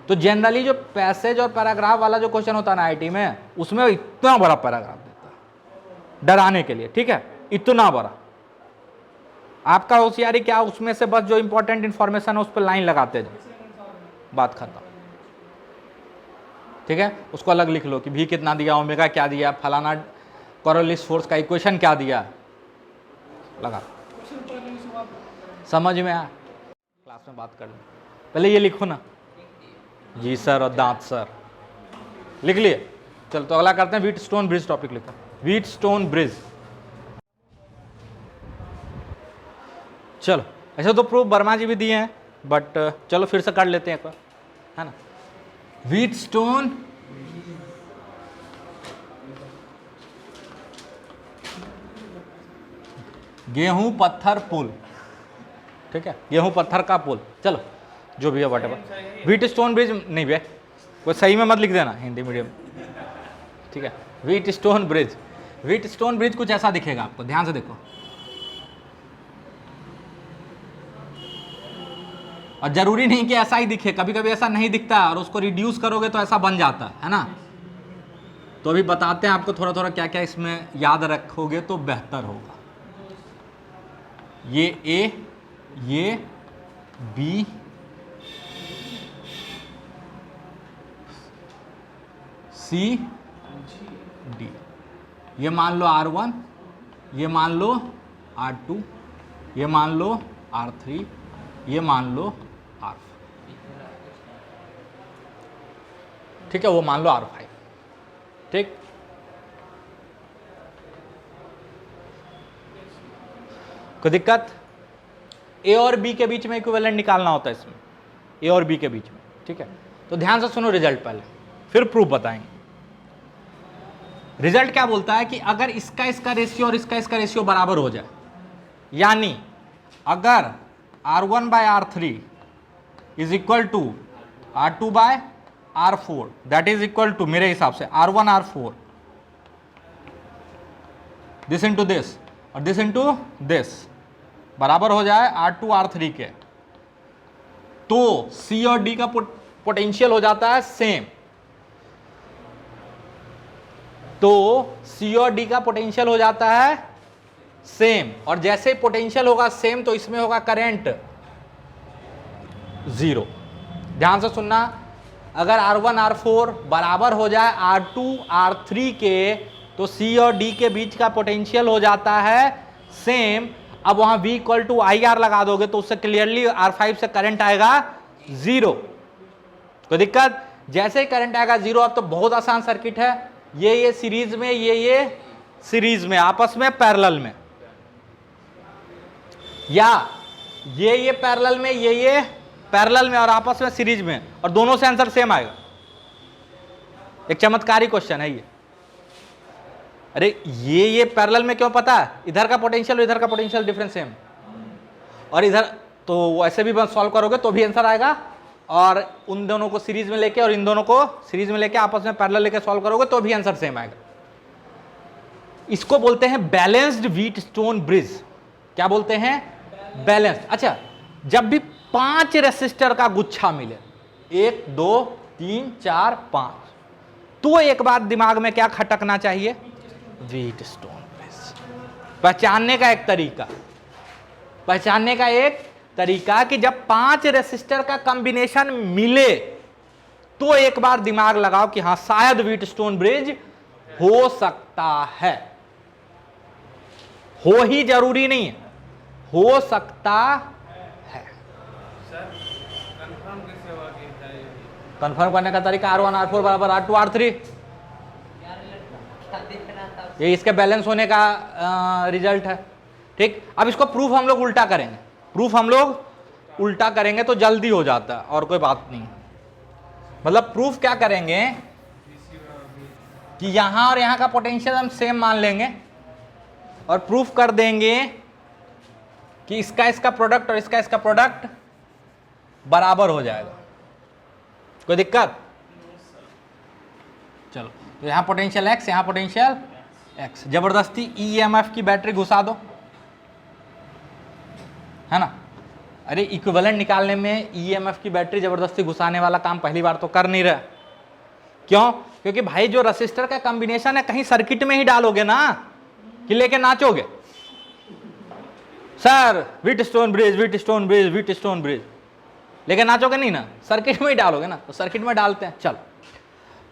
S1: तो जनरली जो पैसेज और पैराग्राफ वाला जो क्वेश्चन होता है ना आईआईटी में, उसमें इतना बड़ा पैराग्राफ देता है डराने के लिए, ठीक है, इतना बड़ा। आपका होशियारी क्या, उसमें से बस जो इंपॉर्टेंट इंफॉर्मेशन है उस पर लाइन लगाते जाओ, बात खत्म। ठीक है, उसको अलग लिख लो कि भी कितना दिया, ओमेगा क्या दिया, फलाना कोरोलिस फोर्स का इक्वेशन क्या दिया, लगा। समझ में आया? क्लास में बात कर लो, पहले ये लिखो ना। जी सर और दांत सर लिख लिए। चलो तो अगला करते हैं, व्हीटस्टोन ब्रिज टॉपिक लिखो। व्हीटस्टोन ब्रिज, चलो ऐसे तो प्रूफ वर्मा जी भी दिए हैं, बट चलो फिर से कर लेते हैं एक बार, है ना। व्हीटस्टोन गेहूं पत्थर पुल, ठीक है, गेहूं पत्थर का पुल, चलो जो भी है व्हाटएवर। व्हीटस्टोन ब्रिज नहीं भैया, कोई सही में मत लिख देना, हिंदी मीडियम, ठीक है। व्हीटस्टोन ब्रिज, व्हीटस्टोन ब्रिज कुछ ऐसा दिखेगा आपको, ध्यान से देखो। और जरूरी नहीं कि ऐसा ही दिखे, कभी कभी ऐसा नहीं दिखता और उसको रिड्यूस करोगे तो ऐसा बन जाता है ना। तो अभी बताते हैं आपको थोड़ा थोड़ा क्या क्या इसमें याद रखोगे तो बेहतर होगा। ये ए, ये बी, सी, डी, ये मान लो R1, ये मान लो R2, ये मान लो R3, ये मान लो R4, ठीक है, वो मान लो R5, ठीक। कोई दिक्कत? ए और बी के बीच में इक्विवेलेंट निकालना होता है इसमें, ए और बी के बीच में, ठीक है। तो ध्यान से सुनो रिजल्ट पहले, फिर प्रूफ बताएंगे। रिजल्ट क्या बोलता है कि अगर इसका रेशियो और इसका रेशियो बराबर हो जाए, यानी अगर R1 by R3 is equal to R2 by R4, that is equal to मेरे हिसाब से R1 R4, this into this और दिस इंटू दिस बराबर हो जाए R2 R3 के, तो C और D का पोटेंशियल हो जाता है सेम। तो C और D का पोटेंशियल हो जाता है सेम, और जैसे पोटेंशियल होगा सेम तो इसमें होगा करंट 0। ध्यान से सुनना, अगर R1 R4 बराबर हो जाए R2 R3 के, तो C और D के बीच का पोटेंशियल हो जाता है सेम। अब वहां V इक्वल टू IR लगा दोगे तो उससे क्लियरली R5 से करंट आएगा 0। कोई दिक्कत? जैसे ही करंट आएगा 0, अब तो बहुत आसान सर्किट है, ये सीरीज में, ये सीरीज में, आपस में पैरेलल में, या ये पैरेलल में, ये पैरेलल में और आपस में सीरीज में, और दोनों से आंसर सेम आएगा। एक चमत्कारी क्वेश्चन है ये। अरे ये पैरेलल में क्यों पता है? इधर का पोटेंशियल और इधर का पोटेंशियल डिफरेंस सेम, और इधर तो ऐसे भी सॉल्व करोगे तो भी आंसर आएगा, और उन दोनों को सीरीज में लेके और इन दोनों को सीरीज में लेके आपस में पैरेलल लेके सॉल्व करोगे तो भी आंसर सेम आएगा। इसको बोलते हैं बैलेंस्ड व्हीटस्टोन ब्रिज। क्या बोलते हैं? बैलेंस्ड। अच्छा, जब भी 5 रेसिस्टर का गुच्छा मिले, 1 2 3 4 5, तो एक बात दिमाग में क्या खटकना चाहिए? Wheatstone bridge. पहचानने का एक तरीका, पहचानने का एक तरीका कि जब 5 रेसिस्टर का कॉम्बिनेशन मिले तो एक बार दिमाग लगाओ कि हां शायद व्हीटस्टोन ब्रिज हो सकता है। हो ही जरूरी नहीं है, हो सकता है। कंफर्म करने का तरीका R1 R4 बराबर R2 R3, ये इसके बैलेंस होने का रिजल्ट है। ठीक, अब इसको प्रूफ हम लोग उल्टा करेंगे, प्रूफ हम लोग उल्टा करेंगे तो जल्दी हो जाता है और कोई बात नहीं। मतलब प्रूफ क्या करेंगे कि यहां और यहां का पोटेंशियल हम सेम मान लेंगे और प्रूफ कर देंगे कि इसका प्रोडक्ट और इसका प्रोडक्ट बराबर हो जाएगा। कोई दिक्कत? चलो, तो यहां पोटेंशियल x, यहां पोटेंशियल x, जबरदस्ती EMF की बैटरी घुसा दो, है ना। अरे इक्विवेलेंट निकालने में EMF की बैटरी जबरदस्ती घुसाने वाला काम पहली बार तो कर नहीं रहा। क्यों? क्योंकि भाई जो रेसिस्टर का कॉम्बिनेशन है कहीं सर्किट में ही डालोगे ना, कि लेके नाचोगे sir Wheatstone bridge, Wheatstone bridge, Wheatstone bridge. लेकिन नाचोगे नहीं ना, सर्किट में ही डालोगे ना, तो सर्किट में डालते हैं। चलो,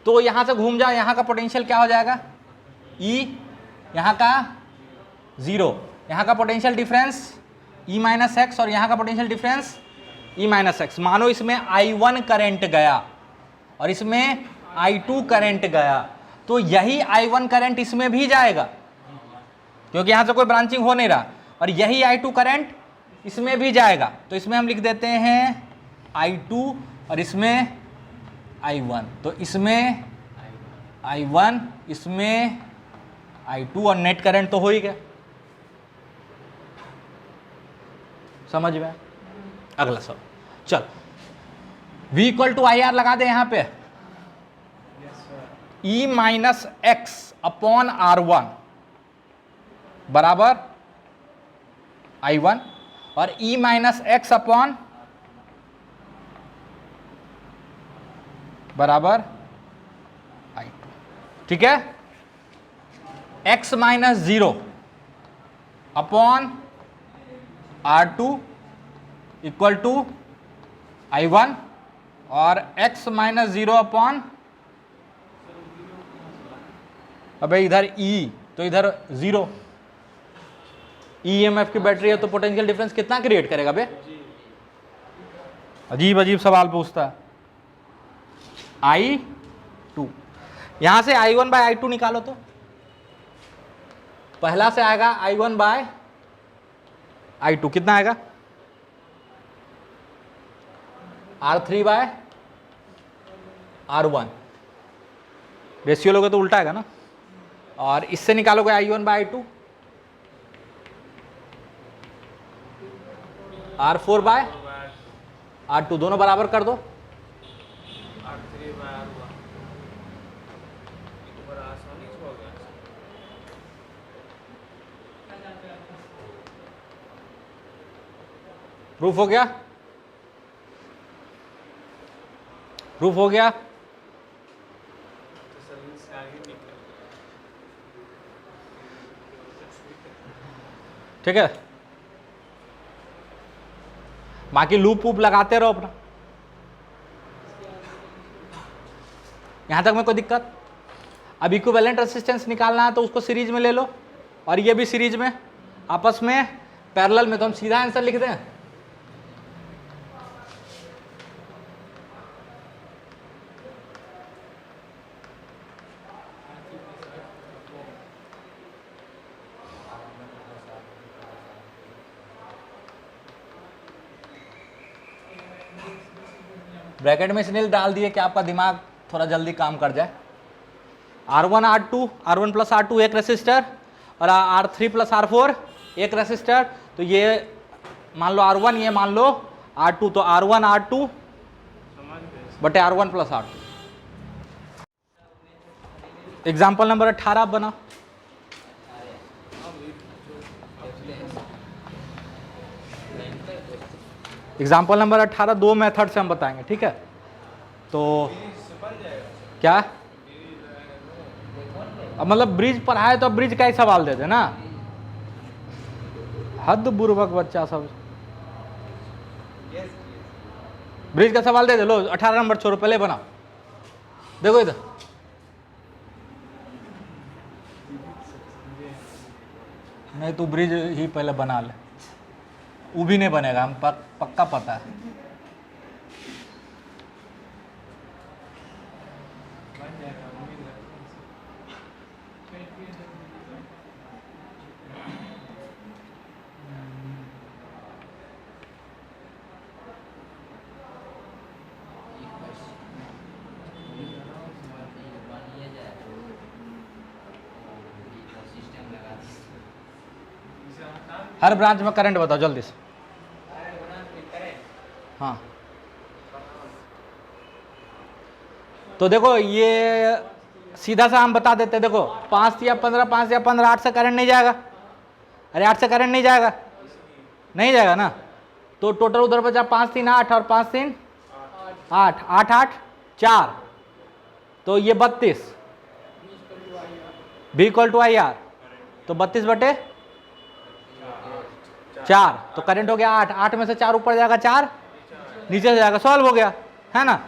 S1: तो यहां से घूम जाओ, यहां का पोटेंशियल क्या हो जाएगा, E, यहां का 0, यहां का potential difference E minus x, और यहां का potential difference E minus x. मानो इसमें I1 करंट गया और इसमें I2 करंट गया, तो यही I1 करंट इसमें भी जाएगा, क्योंकि यहां से कोई ब्रांचिंग हो नहीं रहा, और यही I2 करंट इसमें भी जाएगा। तो इसमें हम लिख देते हैं I2 और इसमें I1, तो इसमें I1, इसमें I2, और नेट करंट तो हो ही गया। समझ में? अगला सब, चल V equal to I R लगा दे यहां पे, E minus x upon R1 बराबर I1, और E माइनस एक्स अपॉन बराबर I2। ठीक है, x minus 0 upon R2 equal to I1, और x माइनस 0 अपॉन, अबे इधर E तो इधर 0, EMF की बैटरी है तो पोटेंशियल डिफरेंस कितना क्रिएट करेगा बे? अजीब अजीब सवाल पूछता है। I2, यहां से I1 बाय I2 निकालो, तो पहला से आएगा I1 बाय I2, कितना आएगा, R3 बाय R1, रेशियो लोगे तो उल्टा आएगा ना, और इससे निकालोगे I1 bye I2, R4 bye R2, दोनों बराबर कर दो, प्रूफ हो गया, प्रूफ हो गया। ठीक है, बाकी लूप वूप लगाते रहो अपना। यहां तक में कोई दिक्कत? अब इक्विवेलेंट रेजिस्टेंस निकालना है तो उसको सीरीज में ले लो, और ये भी सीरीज में, आपस में पैरेलल में, तो हम सीधा आंसर लिख दें। ब्रैकेट में इसलिए डाल दिए कि आपका दिमाग थोड़ा जल्दी काम कर जाए। R1 R2, R1 plus R2 एक रेसिस्टर, और R3 प्लस R4 एक रेसिस्टर, तो ये मान लो R1, ये मान लो R2, तो R1 R2 बटे R1 plus R2। Example number 18 बना। एग्जाम्पल नंबर 18 दो मेथड से हम बताएंगे, ठीक है? तो क्या, अब मतलब ब्रिज पर आए तो अब ब्रिज का ही सवाल दे दे ना, हद बुर्बक बच्चा सब। ब्रिज का सवाल दे दे, लो 18 नंबर छोड़ो, पहले बनाओ। देखो इधर, नहीं तू ब्रिज ही पहले बना ले, वो भी नहीं बनेगा, हम पक्का पता है। हर ब्रांच में करंट बताओ जल्दी से। हाँ, तो देखो ये सीधा सा हम बता देते, देखो 5 या 15, 5 या 15, 8 से करंट नहीं जाएगा। अरे 8 से करंट नहीं जाएगा, नहीं जाएगा ना, तो टोटल उधर बचा 5 3 8 और 5 3 8, 8 8 4, तो ये 32, V equal to I R, तो 32 बटे 4, तो करंट हो गया 8, 8 में से 4 ऊपर जाएगा 4, नीचे से जाएगा, सॉल्व हो गया, है ना?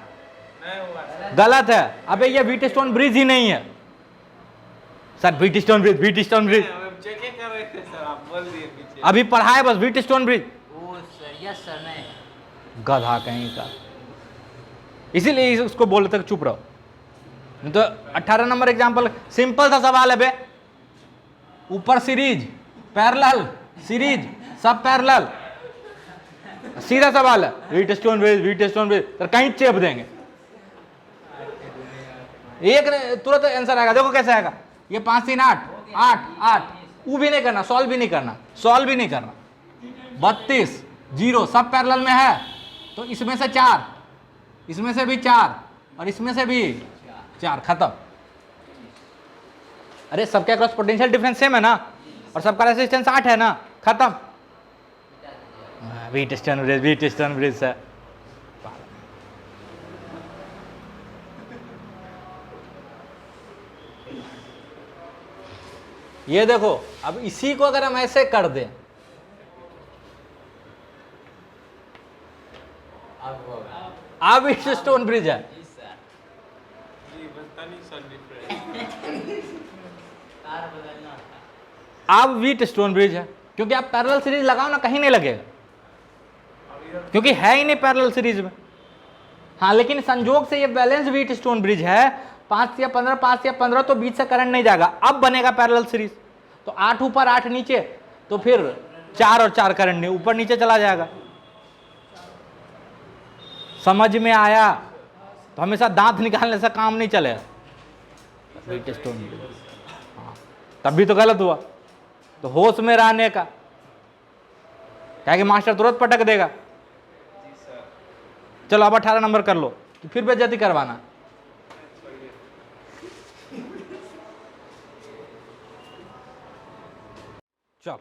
S1: गलत है, अबे ये व्हीटस्टोन ब्रिज ही नहीं है sir. Wheatstone bridge, Wheatstone bridge
S3: check कर रहे थे सर, आप बोल दिए पीछे।
S1: अभी पढ़ाए बस, व्हीटस्टोन ब्रिज।
S2: ओ सर, यस सर, नहीं।
S1: गधा कहीं का, इसीलिए उसको बोले तक चुप रहो। नहीं तो 18 नंबर एग्जाम्पल, सिंपल सा सवाल है बे, ऊपर सीरीज, पैरेलल, सीरीज, सब पैरेलल, सीधा सवाल है। व्हीटस्टोन ब्रिज, व्हीटस्टोन ब्रिज, तो कहीं चेप देंगे, एक तुरंत आंसर आएगा। देखो कैसे आएगा, ये 5 3 8 8 8, वो भी नहीं करना, सॉल्व भी नहीं करना, सॉल्व भी नहीं करना। 32 0 सब पैरेलल में है, तो इसमें से 4, इसमें से भी 4 और इसमें से भी 4, खत्म। अरे सबके अक्रॉस पोटेंशियल डिफरेंस सेम है ना, और सबका रेजिस्टेंस 8 है ना, खत्म। व्हीटस्टोन ब्रिज, व्हीटस्टोन ब्रिज से ये देखो, अब इसी को अगर हम ऐसे कर दें,
S2: अब होगा।
S1: अब व्हीटस्टोन ब्रिज है।
S2: जी सर।
S3: जी बता नहीं सर डिफरेंस।
S2: तार बदलना था।
S1: अब व्हीटस्टोन ब्रिज है, क्योंकि आप पैरेलल सीरीज लगाओ ना, कहीं नहीं लगेगा, क्योंकि है ही नहीं पैरेलल सीरीज में। हाँ, लेकिन संजोग से ये बैलेंस व्हीटस्टोन ब्रिज है, 5 या 15, 5 या 15, तो बीच से करंट नहीं जाएगा। अब बनेगा पैरेलल सीरीज, तो 8 ऊपर 8 नीचे, तो फिर 4 और 4 करंट नहीं, ऊपर नीचे चला जाएगा। समझ में आया? तो हमेशा दांत निकालने से काम नहीं चलेगा। व्हीटस्टोन ब्रिज, हाँ, तब भी तो गलत हुआ। तो होश में रहने का, क्या कि मास्टर तुरंत पटक देगा। चलो अब 18 नंबर कर लो, कि फिर बेइज्जती करवाना। चलो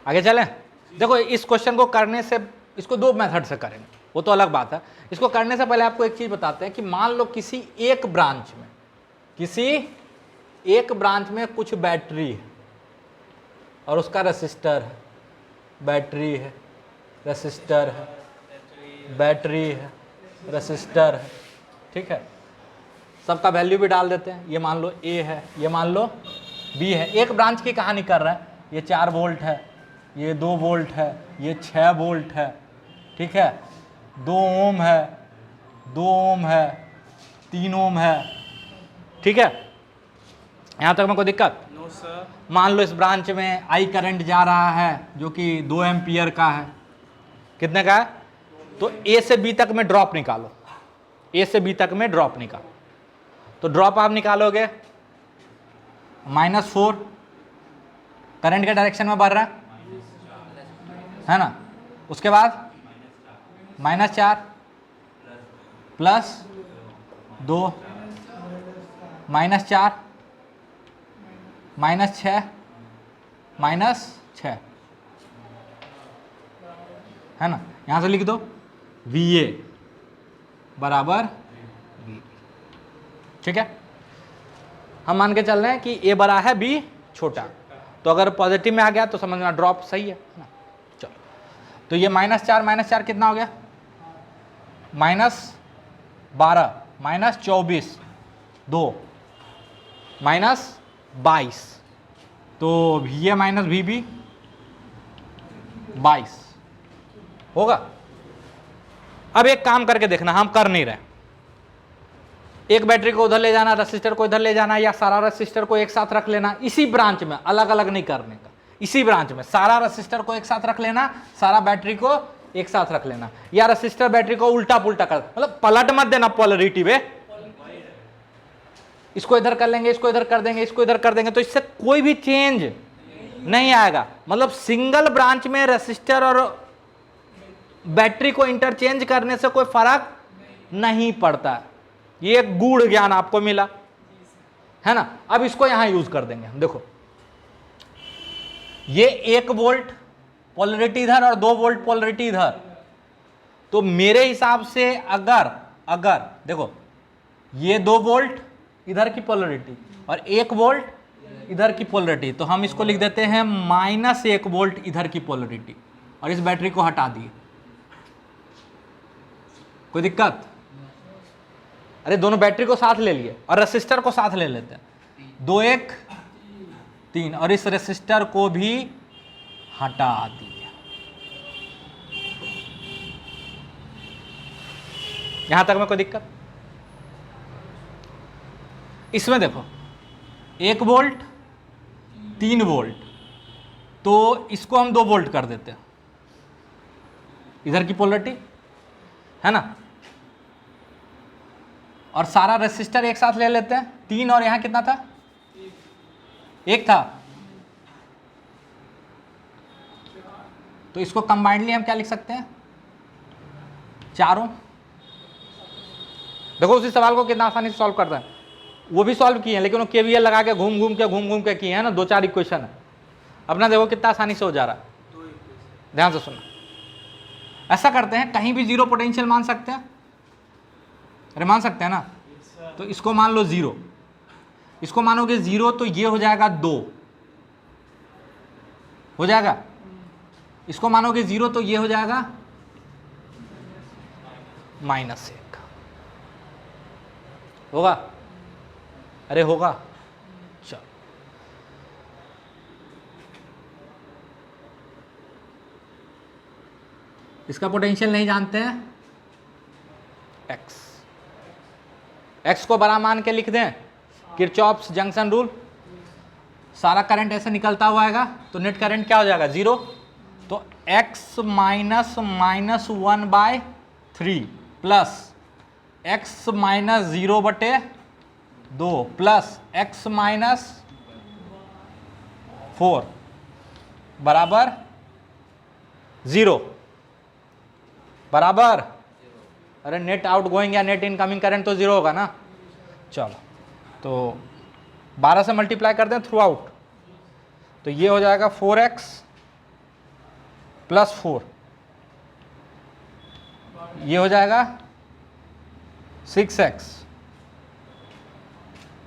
S1: आगे चलें। देखो इस क्वेश्चन को करने से, इसको 2 मेथड से करेंगे, वो तो अलग बात है। इसको करने से पहले आपको एक चीज बताते हैं कि मान लो किसी एक ब्रांच में, किसी एक ब्रांच में कुछ बैटरी है और उसका रेसिस्टर है, बैटरी है, रेसिस्टर है, बैटरी है, रेसिस्टर है, ठीक है। सबका वैल्यू भी डाल देते हैं। ये मान लो A है, ये मान लो B है। एक ब्रांच की कहानी कर रहा है, ये 4 वोल्ट है, ये 2 वोल्ट है, ये 6 वोल्ट है, ठीक है, 2 ओम है, 2 ओम है, 3 ओम है, ठीक है। यहाँ तक में कोई दिक्कत?
S3: No sir.
S1: मान लो इस ब्रांच में I करंट जा रहा है जो कि 2 एम्पियर का है। कितने का है? तो A से B तक में ड्रॉप निकालो, A से B तक में ड्रॉप निकालो। तो ड्रॉप आप निकालोगे -4, करंट के डायरेक्शन में बढ़ रहा है ना। उसके बाद -4 +2 -4 -6 -6, है ना। यहां से लिख दो VA बराबर V, ठीक है। हम मान के चल रहे हैं कि A बड़ा है B छोटा, तो अगर पॉजिटिव में आ गया तो समझना ड्रॉप सही है ना। चलो, तो ये -4 -4 कितना हो गया? -12 -24 2 -22, तो VA माइनस VB 22 होगा। अब एक काम करके देखना, हम कर नहीं रहे। एक बैटरी को उधर ले जाना, रेसिस्टर को इधर ले जाना, या सारा रेसिस्टर को एक साथ रख लेना, इसी ब्रांच में, अलग अलग नहीं करने का। इसी ब्रांच में सारा रेसिस्टर को एक साथ रख लेना, सारा बैटरी को एक साथ रख लेना, या रेसिस्टर बैटरी को उल्टा पुल्टा कर, मतलब पलट मत देना पोलरिटी में। इसको इधर कर लेंगे, इसको इधर कर देंगे, इसको इधर कर देंगे, तो इससे कोई भी चेंज नहीं आएगा। मतलब सिंगल ब्रांच में रेसिस्टर और बैटरी को इंटरचेंज करने से कोई फर्क नहीं पड़ता। ये एक गूढ़ ज्ञान आपको मिला है ना। अब इसको यहां यूज कर देंगे हम। देखो ये 1 वोल्ट पोलरिटी इधर और 2 वोल्ट पोलरिटी इधर, तो मेरे हिसाब से अगर देखो ये 2 वोल्ट इधर की पोलरिटी और 1 वोल्ट इधर की पोलरिटी, तो हम इसको लिख देते हैं -1 वोल्ट इधर की पोलरिटी, और इस बैटरी को हटा दिए। कोई दिक्कत? अरे दोनों बैटरी को साथ ले लिए और रेसिस्टर को साथ ले लेते हैं, 2 1 3, और इस रेसिस्टर को भी हटा दिया। यहां तक में कोई दिक्कत? इसमें देखो 1 वोल्ट 3 वोल्ट, तो इसको हम 2 वोल्ट कर देते हैं, इधर की पोलरिटी है ना, और सारा रेसिस्टर एक साथ ले लेते हैं, 3 और यहां कितना था? 1 था, तो इसको कंबाइंडली हम क्या लिख सकते हैं? 4 ओम। देखो उसी सवाल को कितना आसानी से सॉल्व करता है, वो भी सॉल्व किए हैं लेकिन वो केवीएल लगा के घूम घूम के किए हैं ना, 2-4 इक्वेशन है। अपना देखो कितना आसानी से हो जा रहा है, ध्यान से सुनना। ऐसा करते हैं, कहीं भी 0 पोटेंशियल मान सकते हैं, अरे मान सकते हैं ना, तो इसको मान लो 0, इसको मानोगे 0 तो ये हो जाएगा 2, हो जाएगा। इसको मानोगे 0 तो ये हो जाएगा -1, होगा? अरे होगा। चलो इसका पोटेंशियल नहीं जानते हैं, एक्स को बड़ा मान के लिख दें, किरचॉफ्स जंक्शन रूल, सारा करंट ऐसे निकलता हुआ आएगा, तो नेट करंट क्या हो जाएगा? 0। तो x minus -1/3 plus x minus 0/2 plus x minus 4 बराबर 0 बराबर, अरे नेट आउट गोइंग या नेट इनकमिंग करंट तो 0 होगा ना। चलो तो 12 से मल्टीप्लाई कर दें थ्रू आउट, तो ये हो जाएगा 4x प्लस 4, ये हो जाएगा 6x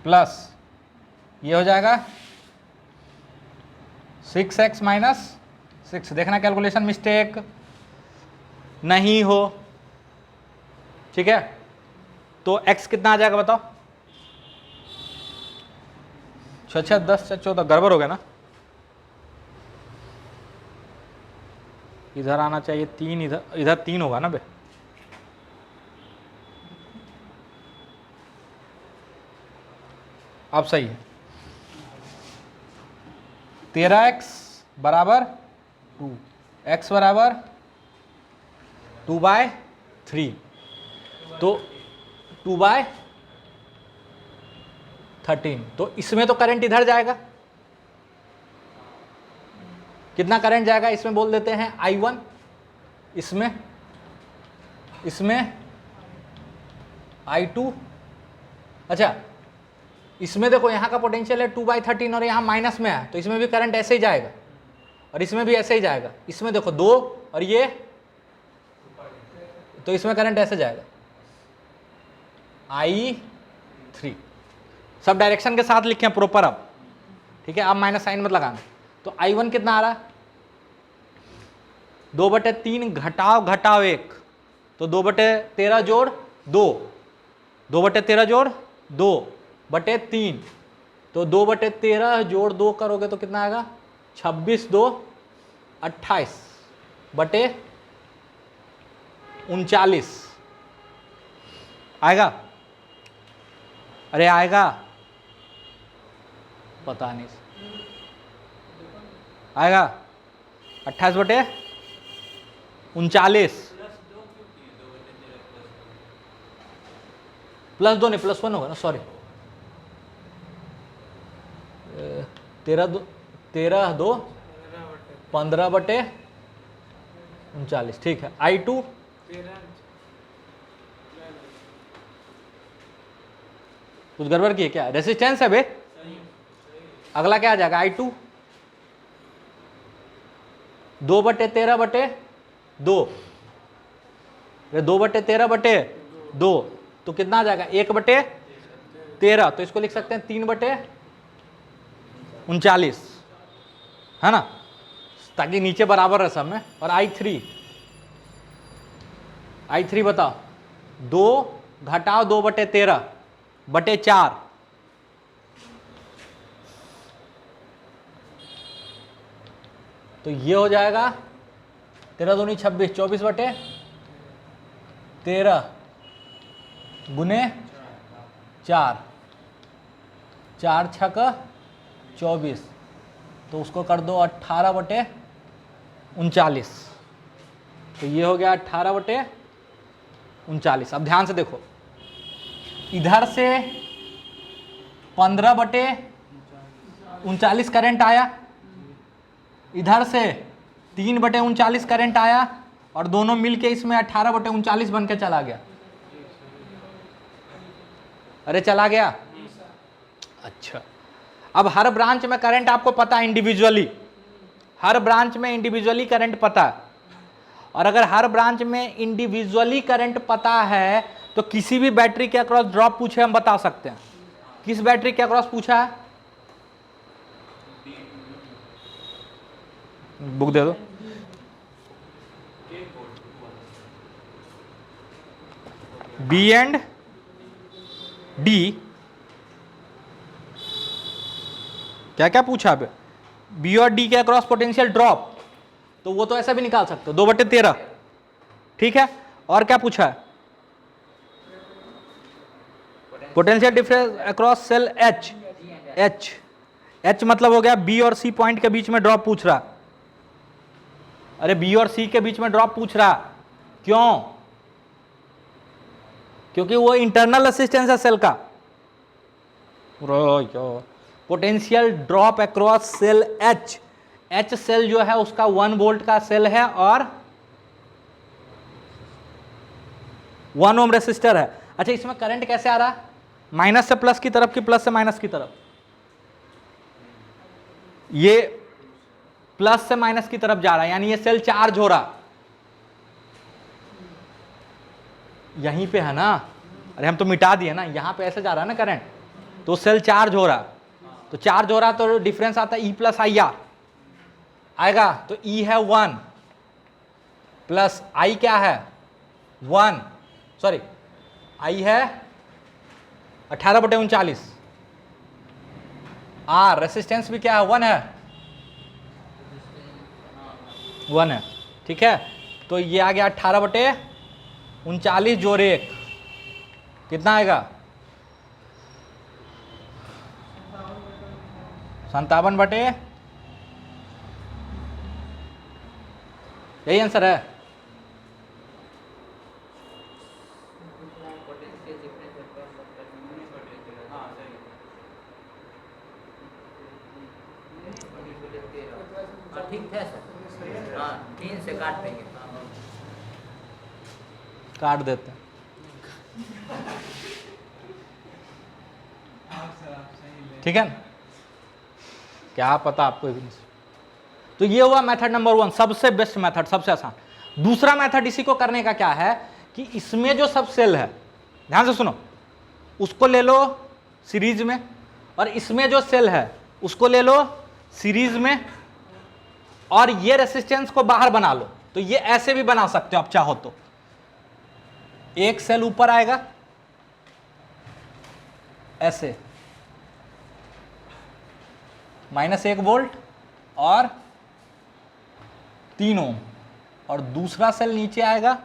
S1: प्लस ये हो जाएगा 6x माइनस 6। देखना कैलकुलेशन मिस्टेक नहीं हो, ठीक है। तो x कितना आ जाएगा बताओ? 6 6 10 14, गड़बड़ हो गया ना, इधर आना चाहिए 3, इधर 3 होगा ना बे। अब सही है। 13x बराबर 2, x बराबर 2/3, तो 2/13, तो इसमें तो करंट इधर जाएगा, कितना करंट जाएगा इसमें बोल देते हैं I1, इसमें I2। अच्छा इसमें देखो यहाँ का पोटेंशियल है 2/13 और यहाँ माइनस में है, तो इसमें भी करंट ऐसे ही जाएगा और इसमें भी ऐसे ही जाएगा। इसमें देखो 2 और ये, तो इसमें करंट ऐसे जाएगा I3। सब डायरेक्शन के साथ लिखे हैं प्रॉपर अब, ठीक है। अब माइनस साइन मत लगाना। तो I1 कितना आ रहा है? 2/3 घटाव 1, तो 2/13 जोड़ 2, 2/13 जोड़ 2/3, तो 2/13 जोड़ 2 करोगे तो कितना आएगा? 26 2 28/39 आएगा? अरे आएगा, पता नहीं आएगा। 28/39 +2 नहीं +1 होगा ना, सॉरी। 13 2 15/39, ठीक है। I2 कुछ गड़बड़ की है क्या? रेसिस्टेंस है बे। अगला क्या आ जाएगा? I2 2/13/2, 2/13/2, तो कितना आ जाएगा? 1/13, तो इसको लिख सकते हैं 3/39, है ना, ताकि नीचे बराबर रहे सब में। और I3 बताओ 2 घटाओ 2/13/4, तो ये हो जाएगा 13 दूनी 26, 24/13 गुने 4, 4 छक 24, तो उसको कर दो 18/39, तो ये हो गया 18/39। अब ध्यान से देखो, इधर से 15/39 करंट आया, इधर से 3/39 करंट आया, और दोनों मिलके इसमें 18/39 बन के चला गया। अरे चला गया। अच्छा, अब हर ब्रांच में करंट आपको पता है इंडिविजुअली, हर ब्रांच में इंडिविजुअली करंट पता है, और अगर हर ब्रांच में इंडिविजुअली करंट पता है तो किसी भी बैटरी के अक्रॉस ड्रॉप पूछे हम बता सकते हैं। किस बैटरी के अक्रॉस पूछा है? बुक दे दो। बी एंड डी, क्या क्या पूछा अब? बी और डी के अक्रॉस पोटेंशियल ड्रॉप, तो वो तो ऐसा भी निकाल सकते हो 2/13, ठीक है। और क्या पूछा है? Potential difference across cell H, H मतलब हो गया बी और सी पॉइंट के बीच में ड्रॉप पूछ रहा। अरे बी और सी के बीच में ड्रॉप पूछ रहा, क्यों? क्योंकि वो इंटरनल रेसिस्टेंस है सेल का। Potential drop across cell H, H cell जो है उसका 1 वोल्ट का सेल है और 1 ओम रेसिस्टर है। अच्छा, इसमें करंट कैसे आ रहा? माइनस से प्लस की तरफ कि प्लस से माइनस की तरफ? ये प्लस से माइनस की तरफ जा रहा है, यानी ये सेल चार्ज हो रहा, यहीं पे है ना। अरे हम तो मिटा दिए ना, यहां पे ऐसे जा रहा है ना करंट, तो सेल चार्ज हो रहा, तो चार्ज हो रहा तो डिफरेंस आता है E + IR आएगा, तो E है 1 प्लस I क्या है 1, सॉरी I है 18/39, R रेसिस्टेंस भी क्या है 1 है, 1 है, ठीक है। तो ये आ गया 18/39 जोड़ 1, कितना आएगा 57 यही आंसर है।
S2: ठीक है सर, हाँ 3 से काट देंगे।
S1: काट देते हैं। ठीक है ना, क्या पता आपको। तो ये हुआ मेथड नंबर 1, सबसे बेस्ट मेथड, सबसे आसान। दूसरा मेथड इसी को करने का क्या है कि इसमें जो सब सेल है, ध्यान से सुनो, उसको ले लो सीरीज में, और इसमें जो सेल है उसको ले लो सीरीज में, और ये रेसिस्टेंस को बाहर बना लो। तो ये ऐसे भी बना सकते हो आप चाहो तो, एक सेल ऊपर आएगा ऐसे -1 वोल्ट और 3 ओम, और दूसरा सेल नीचे आएगा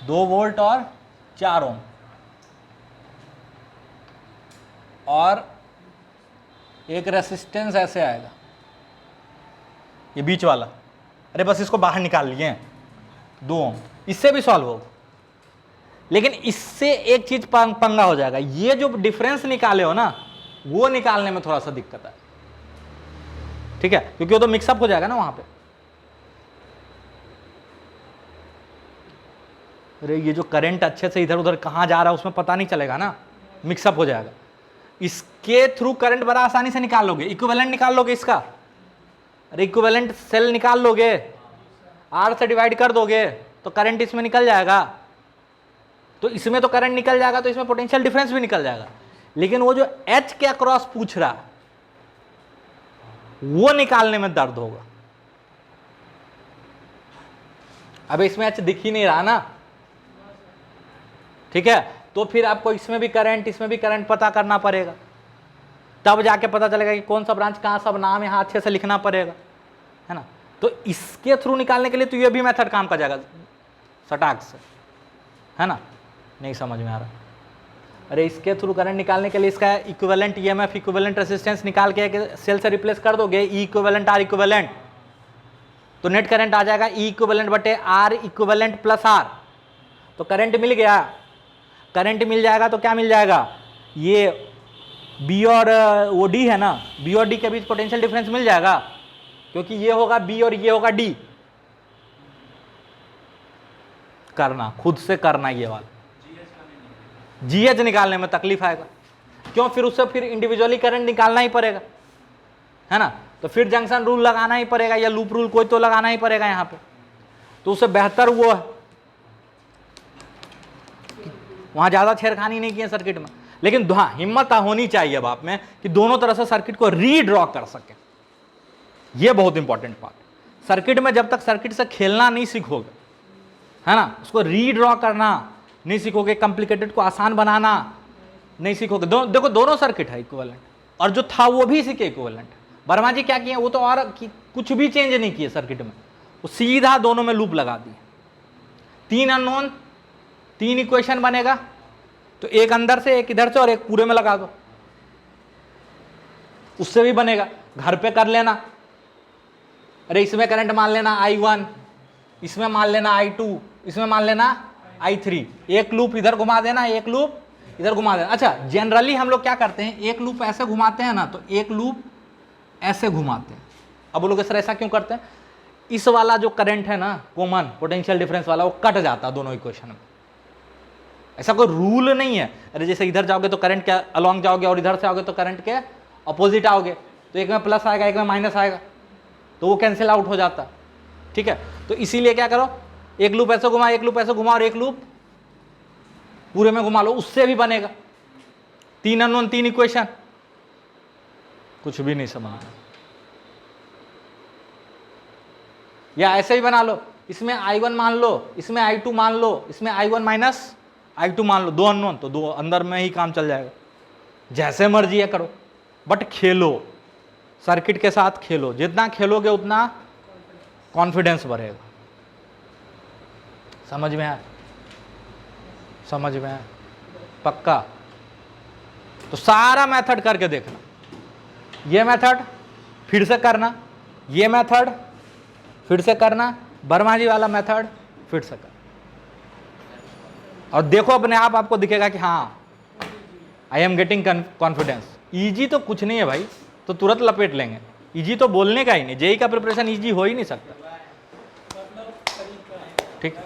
S1: दो वोल्ट और 4 ओम, और एक रेसिस्टेंस ऐसे आएगा, ये बीच वाला। अरे बस इसको बाहर निकाल लिए 2 ओम, इससे भी सॉल्व होगा। लेकिन इससे एक चीज पंगा हो जाएगा, ये जो डिफरेंस निकाले हो ना, वो निकालने में थोड़ा सा दिक्कत है, ठीक है, क्योंकि वो तो मिक्सअप हो जाएगा ना वहां पे। अरे ये जो करंट अच्छे से इधर उधर कहां जा रहा है उसमें पता नहीं चलेगा ना, मिक्सअप हो जाएगा। इसके थ्रू करंट बड़ा आसानी से निकाल लोगे, इक्विवेलेंट निकाल लोगे इसका। अरे इक्विवेलेंट सेल निकाल लोगे, R से डिवाइड कर दोगे तो करंट इसमें निकल जाएगा, तो इसमें तो करंट निकल जाएगा, तो इसमें पोटेंशियल डिफरेंस भी निकल जाएगा। लेकिन वो जो H के अक्रॉस पूछ रहा वो निकालने में दर्द होगा, अब इसमें H दिख ही नहीं रहा ना, ठीक है, तो फिर आपको इसमें भी करंट इसमें भी करंट पता करना पड़ेगा, तब जाके पता चलेगा कि कौन सा ब्रांच कहाँ, सब नाम यहाँ अच्छे से लिखना पड़ेगा, है ना। तो इसके थ्रू निकालने के लिए तो ये भी मेथड काम कर जाएगा सटाक से, है ना। नहीं समझ में आ रहा, अरे इसके थ्रू करंट निकालने के लिए इसका इक्विवेलेंट ईएमएफ इक्विवेलेंट रेजिस्टेंस निकाल के सेल से रिप्लेस कर दोगे, ई इक्विवेलेंट आर इक्विवेलेंट, तो नेट करंट आ जाएगा ई इक्विवेलेंट बटे आर इक्विवेलेंट प्लस आर। तो करंट मिल गया, करंट मिल जाएगा तो क्या मिल जाएगा, ये बी और वो डी है ना, बी और डी के बीच पोटेंशियल डिफरेंस मिल जाएगा, क्योंकि ये होगा बी और ये होगा डी। करना खुद से करना, ये वाला जीएच निकालने में तकलीफ आएगा, क्यों, फिर उससे फिर इंडिविजुअली करंट निकालना ही पड़ेगा, है ना। तो फिर जंक्शन रूल लगाना ही पड़ेगा या लूप रूल कोई तो लगाना ही पड़ेगा यहाँ पे, तो उससे बेहतर वो है, वहां ज्यादा छेड़खानी नहीं किए सर्किट में। लेकिन हाँ, हिम्मत होनी चाहिए अब आप में कि दोनों तरह से सर्किट को रीड्रॉ कर सके, ये बहुत इंपॉर्टेंट पार्ट। सर्किट में जब तक सर्किट से खेलना नहीं सीखोगे, है ना, उसको रीड्रॉ करना नहीं सीखोगे, कॉम्प्लिकेटेड को आसान बनाना नहीं सीखोगे। देखो दोनों सर्किट है इक्विवेलेंट, और जो था वो भी इसी के इक्विवेलेंट। वर्मा जी क्या किए, वो तो और कुछ भी चेंज नहीं किए सर्किट में, वो सीधा दोनों में लूप लगा दिए। 3 अननोन 3 इक्वेशन बनेगा, तो एक अंदर से एक इधर से और एक पूरे में लगा दो, उससे भी बनेगा। घर पे कर लेना, अरे इसमें करंट मान लेना I1, इसमें मान लेना I2, इसमें मान लेना I3, एक लूप इधर घुमा देना, एक लूप इधर घुमा देना। अच्छा, जनरली हम लोग क्या करते हैं, एक लूप ऐसे घुमाते हैं ना, तो एक लूप ऐसे घुमाते हैं। अब बोलोगे सर ऐसा क्यों करते हैं, इस वाला जो करंट है ना, कॉमन पोटेंशियल डिफरेंस वाला, वो कट जाता है दोनों इक्वेशन में। ऐसा कोई रूल नहीं है, अरे जैसे इधर जाओगे तो करंट के अलॉन्ग जाओगे और इधर से आओगे तो करंट के अपोजिट आओगे, तो एक में प्लस आएगा एक में माइनस आएगा, तो वो कैंसिल आउट हो जाता, ठीक है। तो इसीलिए क्या करो, एक लूप ऐसे घुमा, एक लूप ऐसे घुमा और एक लूप पूरे में घुमा लो, उससे भी बनेगा। 3 अननोन 3 इक्वेशन, कुछ भी नहीं समझ। या ऐसे ही बना लो, इसमें I1 मान लो, इसमें I2 मान लो, इसमें I1 माइनस I2 मान लो, 2 अननोन, तो 2 अंदर में ही काम चल जाएगा। जैसे मर्जी है करो, बट खेलो, सर्किट के साथ खेलो, जितना खेलोगे उतना कॉन्फिडेंस बढ़ेगा। समझ में आया, समझ में आया पक्का। तो सारा मेथड करके देखना, ये मेथड फिर से करना, ये मेथड फिर से करना, वर्मा जी वाला मेथड फिर से करना, और देखो अपने आप आपको दिखेगा कि हाँ I am getting confidence. Easy तो कुछ नहीं है भाई, तो तुरंत लपेट लेंगे। ईजी तो बोलने का ही नहीं, जेई का प्रिपरेशन ईजी हो ही नहीं सकता, ठीक है।